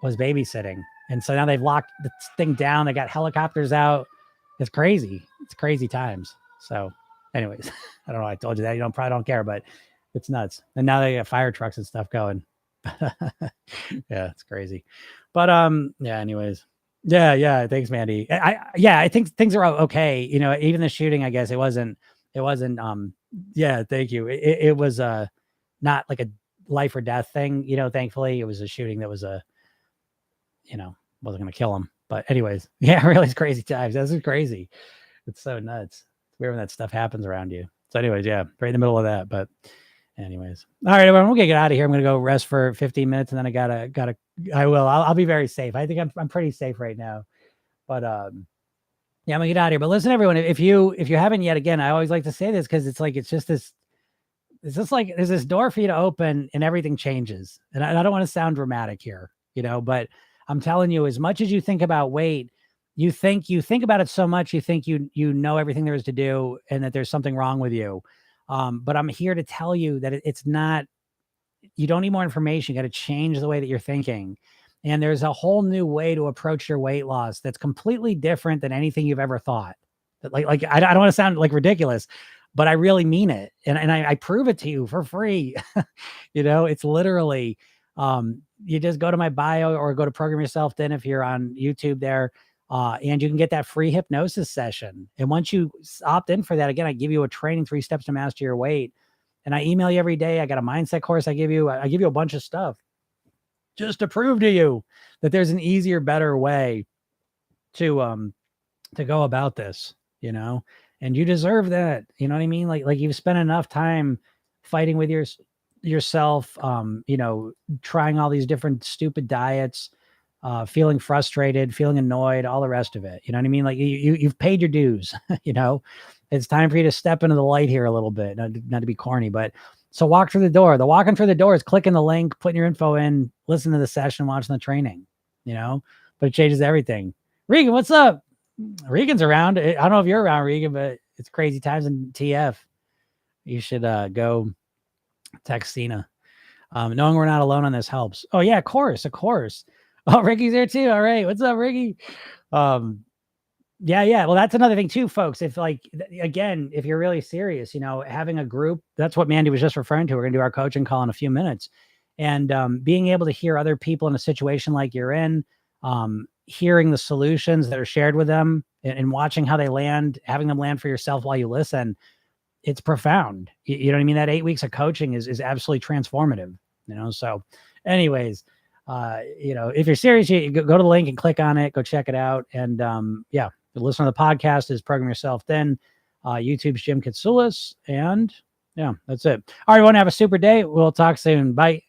babysitting. And so now they've locked the thing down. They got helicopters out. It's crazy. It's crazy times. So anyways, I don't know. I told you that. You don't probably don't care, but it's nuts. And now they got fire trucks and stuff going. Yeah, it's crazy. But yeah, anyways. Yeah. Thanks, Mandy. I think things are okay. You know, even the shooting, I guess it wasn't yeah, thank you. It was not like a life or death thing, you know, thankfully. It was a shooting that was you know, wasn't gonna kill him. But anyways, yeah, really it's crazy times. This is crazy. It's so nuts. It's weird when that stuff happens around you. So anyways, yeah, right in the middle of that. But anyways, all right, everyone, we're gonna get out of here. I'm gonna go rest for 15 minutes, and then I'll be very safe. I think I'm pretty safe right now. But yeah, I'm gonna get out of here. But listen, everyone, if you haven't yet, again, I always like to say this because it's just like there's this door for you to open and everything changes. And I don't want to sound dramatic here, but I'm telling you, as much as you think about weight, you think about it so much, you think you know everything there is to do and that there's something wrong with you. But I'm here to tell you that it's not. You don't need more information. You got to change the way that you're thinking. And there's a whole new way to approach your weight loss that's completely different than anything you've ever thought. Like I don't want to sound like ridiculous, but I really mean it. And I prove it to you for free. It's literally, you just go to my bio or go to Program Yourself Thin if you're on YouTube there. And you can get that free hypnosis session. And once you opt in for that, again, I give you a training, 3 steps to master your weight. And I email you every day. I got a mindset course I give you a bunch of stuff just to prove to you that there's an easier, better way to go about this, and you deserve that. You know what I mean? Like you've spent enough time fighting with yourself, trying all these different stupid diets, feeling frustrated, feeling annoyed, all the rest of it. You know what I mean? Like you've paid your dues, it's time for you to step into the light here a little bit, not to be corny, but so walk through the door. The walking through the door is clicking the link, putting your info in, listening to the session, watching the training, but it changes everything. Regan, what's up? Regan's around. I don't know if you're around, Regan, but it's crazy times in TF. You should go text Cena. Knowing we're not alone on this helps. Oh yeah, of course. Oh, Ricky's there too. All right. What's up, Ricky? Yeah. Well, that's another thing too, folks. If if you're really serious, having a group, that's what Mandy was just referring to. We're going to do our coaching call in a few minutes, and being able to hear other people in a situation like you're in, hearing the solutions that are shared with them and watching how they land, having them land for yourself while you listen, it's profound. You know what I mean? That 8 weeks of coaching is absolutely transformative, So anyways, if you're serious, you go to the link and click on it, go check it out. And listen to the podcast is Program Yourself Thin, YouTube's Jim Katsoulis. And yeah, that's it. All right, everyone, have a super day. We'll talk soon. Bye.